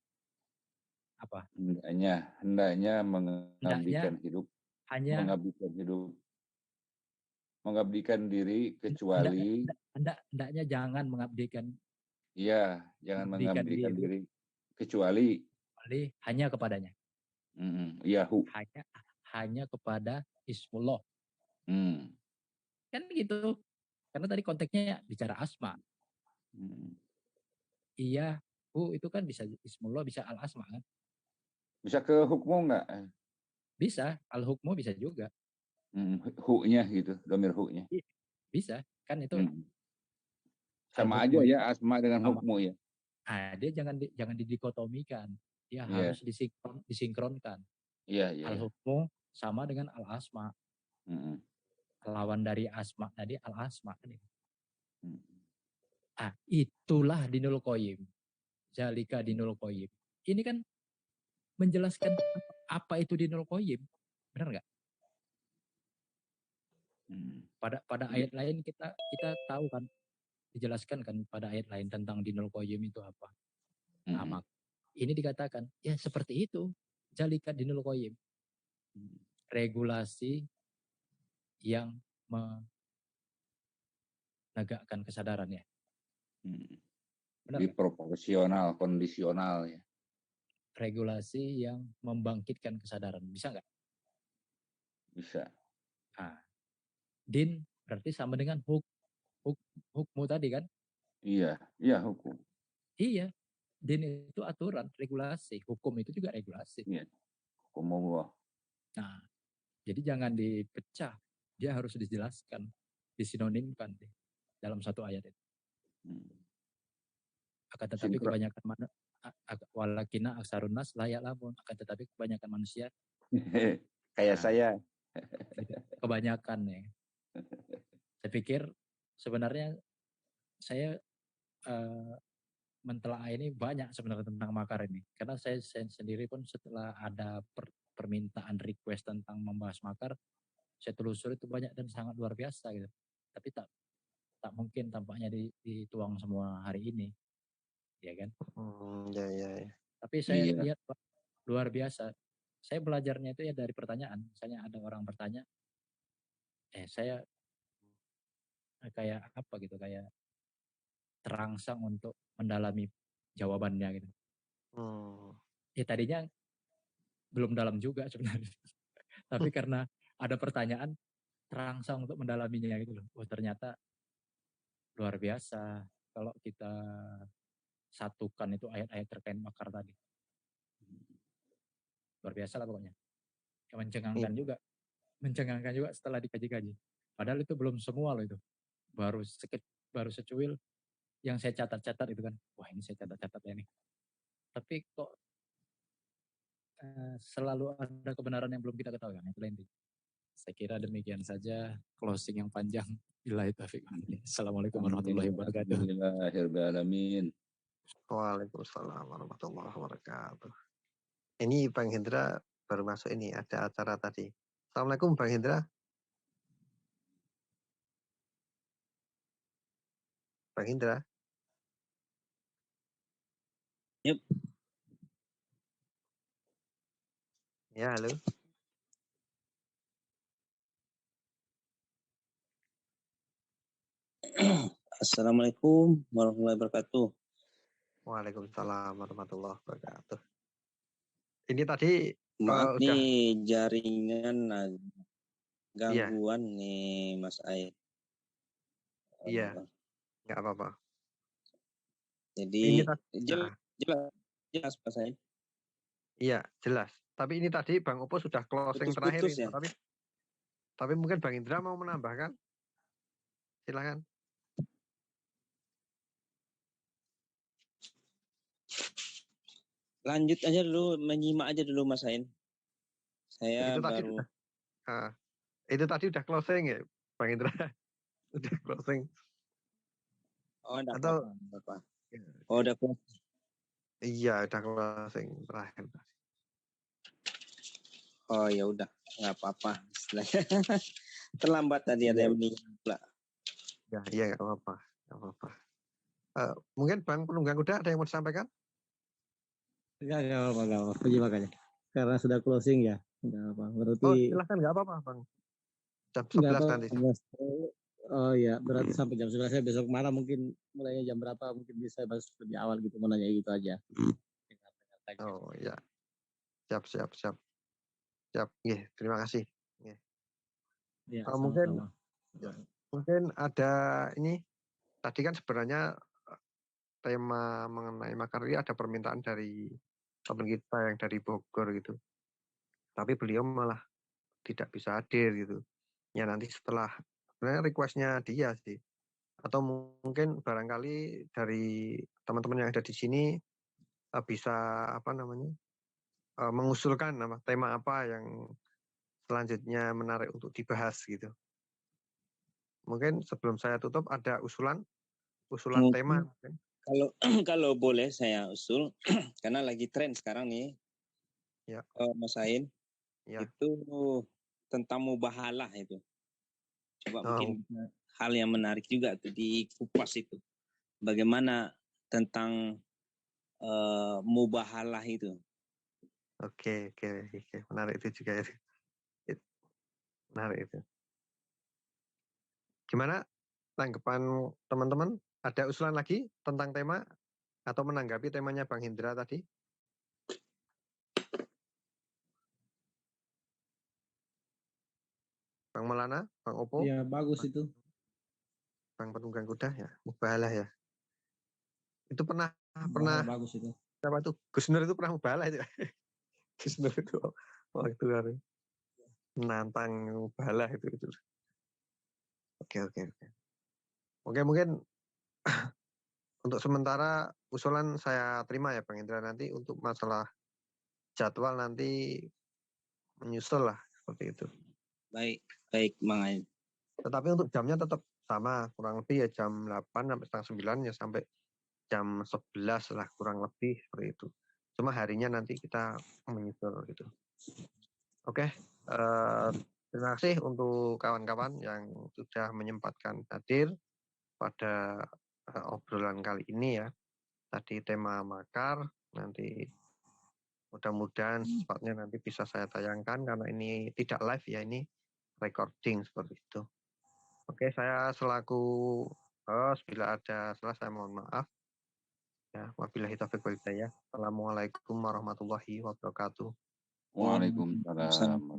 apa? Hendaknya mengabdikan hidup. Hanya mengabdikan hidup. Mengabdikan diri kecuali. Hendaknya jangan mengabdikan. Iya, jangan mengabdikan diri kecuali hanya kepadanya. Yahu. Hanya kepada Ismullah. Kan gitu. Karena tadi konteksnya bicara asma. Iya, itu kan bisa Ismullah, bisa al-asma kan. Bisa ke hukmu enggak? Bisa, al-hukmu bisa juga. Hu-nya gitu, domir hu-nya. Bisa, kan itu. Sama aja ya asma dengan hukmu ya. Dia jangan didikotomikan. Dia harus disinkronkan. Al-hukmu sama dengan al-asma. Lawan dari asma tadi al-asma. Itulah dinul qayyim. Zalika dinul qayyim. Ini kan menjelaskan apa itu dinul qayyim. Benar nggak? Pada ayat lain kita tahu kan, dijelaskan kan pada ayat lain tentang dinul qayyim itu apa. Ini dikatakan ya seperti itu. Zalika dinul qayyim. Regulasi yang menegakkan kesadaran ya. Jadi proporsional, kondisional ya. Regulasi yang membangkitkan kesadaran. Bisa nggak? Bisa. Din berarti sama dengan hukmu tadi kan? Iya hukum. Iya. Din itu aturan, regulasi. Hukum itu juga regulasi. Iya. Hukum Allah. Nah, jadi jangan dipecah. Dia harus dijelaskan, disinonimkan dalam satu ayat itu. Akan tetapi kebanyakan walakina aksarun nas la ya'lamun. Akan tetapi kebanyakan manusia kayak saya. Kebanyakan ya. Saya pikir sebenarnya saya mentelaah ini banyak sebenarnya tentang makar ini. Karena saya sendiri pun setelah ada permintaan request tentang membahas makar, saya telusuri itu banyak dan sangat luar biasa gitu. Tapi tak mungkin tampaknya dituang semua hari ini. Ya kan? Ya. Tapi saya lihat luar biasa. Saya belajarnya itu ya dari pertanyaan. Misalnya ada orang bertanya, saya kayak apa gitu, kayak terangsang untuk mendalami jawabannya gitu. Ya tadinya belum dalam juga sebenarnya. Tapi karena ada pertanyaan, terangsang untuk mendalaminya gitu loh. Oh ternyata luar biasa kalau kita satukan itu ayat-ayat terkait makar tadi. Luar biasa lah pokoknya. Mencengangkan juga. Mencengangkan juga setelah dikaji-kaji. Padahal itu belum semua loh itu. Baru secuil yang saya catat-catat itu kan. Wah ini saya catat-catat ya ini. Tapi kok selalu ada kebenaran yang belum kita ketahui kan. Itu intinya. Saya kira demikian saja closing yang panjang. Assalamualaikum warahmatullahi wabarakatuh. Alhamdulillahirrahmanirrahim. Waalaikumsalam warahmatullahi wabarakatuh. Ini Bang Hendra baru masuk ini, ada acara tadi. Assalamualaikum Bang Hendra. Bang Hendra. Yep. Ya, halo. Assalamualaikum warahmatullahi wabarakatuh. Waalaikumsalam warahmatullahi wabarakatuh. Ini tadi Maaf nih jaringan gangguan iya. nih Mas Aid. Iya, nggak apa-apa. Jadi ini jelas Mas Aid. Iya, jelas. Tapi ini tadi Bang Opo sudah closing terakhir Putus-putus itu. ya? Tapi mungkin Bang Indra mau menambahkan. Silakan. Lanjut aja dulu, menyimak aja dulu Mas Ain. Saya itu tadi baru. Itu tadi udah closing ya, Bang Indra. Udah closing. Oh, udah Atau apa-apa. Oh, udah closing. Iya, udah closing terakhir. Oh ya udah, nggak apa-apa. Terlambat tadi ada yang meninggal. Ya, iya nggak apa-apa, nggak apa-apa. Mungkin Bang Penunggang Kuda ada yang mau disampaikan? Enggak apa-apa. Makanya. Karena sudah closing ya. Enggak apa. Berarti Silahkan, nggak apa-apa Bang. Jam 11 nanti. Oh ya, berarti sampai jam 11 saya besok malam mungkin mulainya jam berapa mungkin bisa bahas lebih awal gitu, mau nanya gitu aja. Oh ya. Siap. Iya, terima kasih. Ya, mungkin ada ini tadi kan sebenarnya tema mengenai makar ini ada permintaan dari teman kita yang dari Bogor gitu. Tapi beliau malah tidak bisa hadir gitu. Ya nanti setelah sebenarnya requestnya dia sih. Atau mungkin barangkali dari teman-teman yang ada di sini bisa mengusulkan tema apa yang selanjutnya menarik untuk dibahas gitu. Mungkin sebelum saya tutup ada usulan tema. Kalau boleh saya usul karena lagi tren sekarang nih. Ya. Mas Ain. Ya. Itu tentang mubahalah itu. Coba mungkin hal yang menarik juga tuh di kupas itu. Bagaimana tentang mubahalah itu. Oke. Menarik itu juga ya. Menarik itu. Gimana tanggapan teman-teman? Ada usulan lagi tentang tema atau menanggapi temanya Bang Hendra tadi? Bang Maulana, Bang Opo? Ya, bagus itu. Bang Penunggang Kuda ya, mubahalah ya. Itu pernah bagus itu. Siapa itu? Gus Nur itu pernah mubahalah itu. Gus Nur itu waktu hari menantang mubahalah itu. Oke. Oke, mungkin untuk sementara usulan saya terima ya Bang Indra, nanti untuk masalah jadwal nanti menyusul lah seperti itu. Baik Bang Ain. Tetapi untuk jamnya tetap sama, kurang lebih ya jam 8 sampai setengah 9 ya sampai jam 11 lah kurang lebih seperti itu. Cuma harinya nanti kita menyusul gitu. Oke, terima kasih untuk kawan-kawan yang sudah menyempatkan hadir pada obrolan kali ini ya. Tadi tema makar, nanti Mudah-mudahan secepatnya nanti bisa saya tayangkan karena ini tidak live ya, ini recording seperti itu. Oke, saya selaku host bila ada salah saya mohon maaf. Ya, wabillahi taufiq wal hidayah. Assalamualaikum warahmatullahi wabarakatuh. Waalaikumsalam.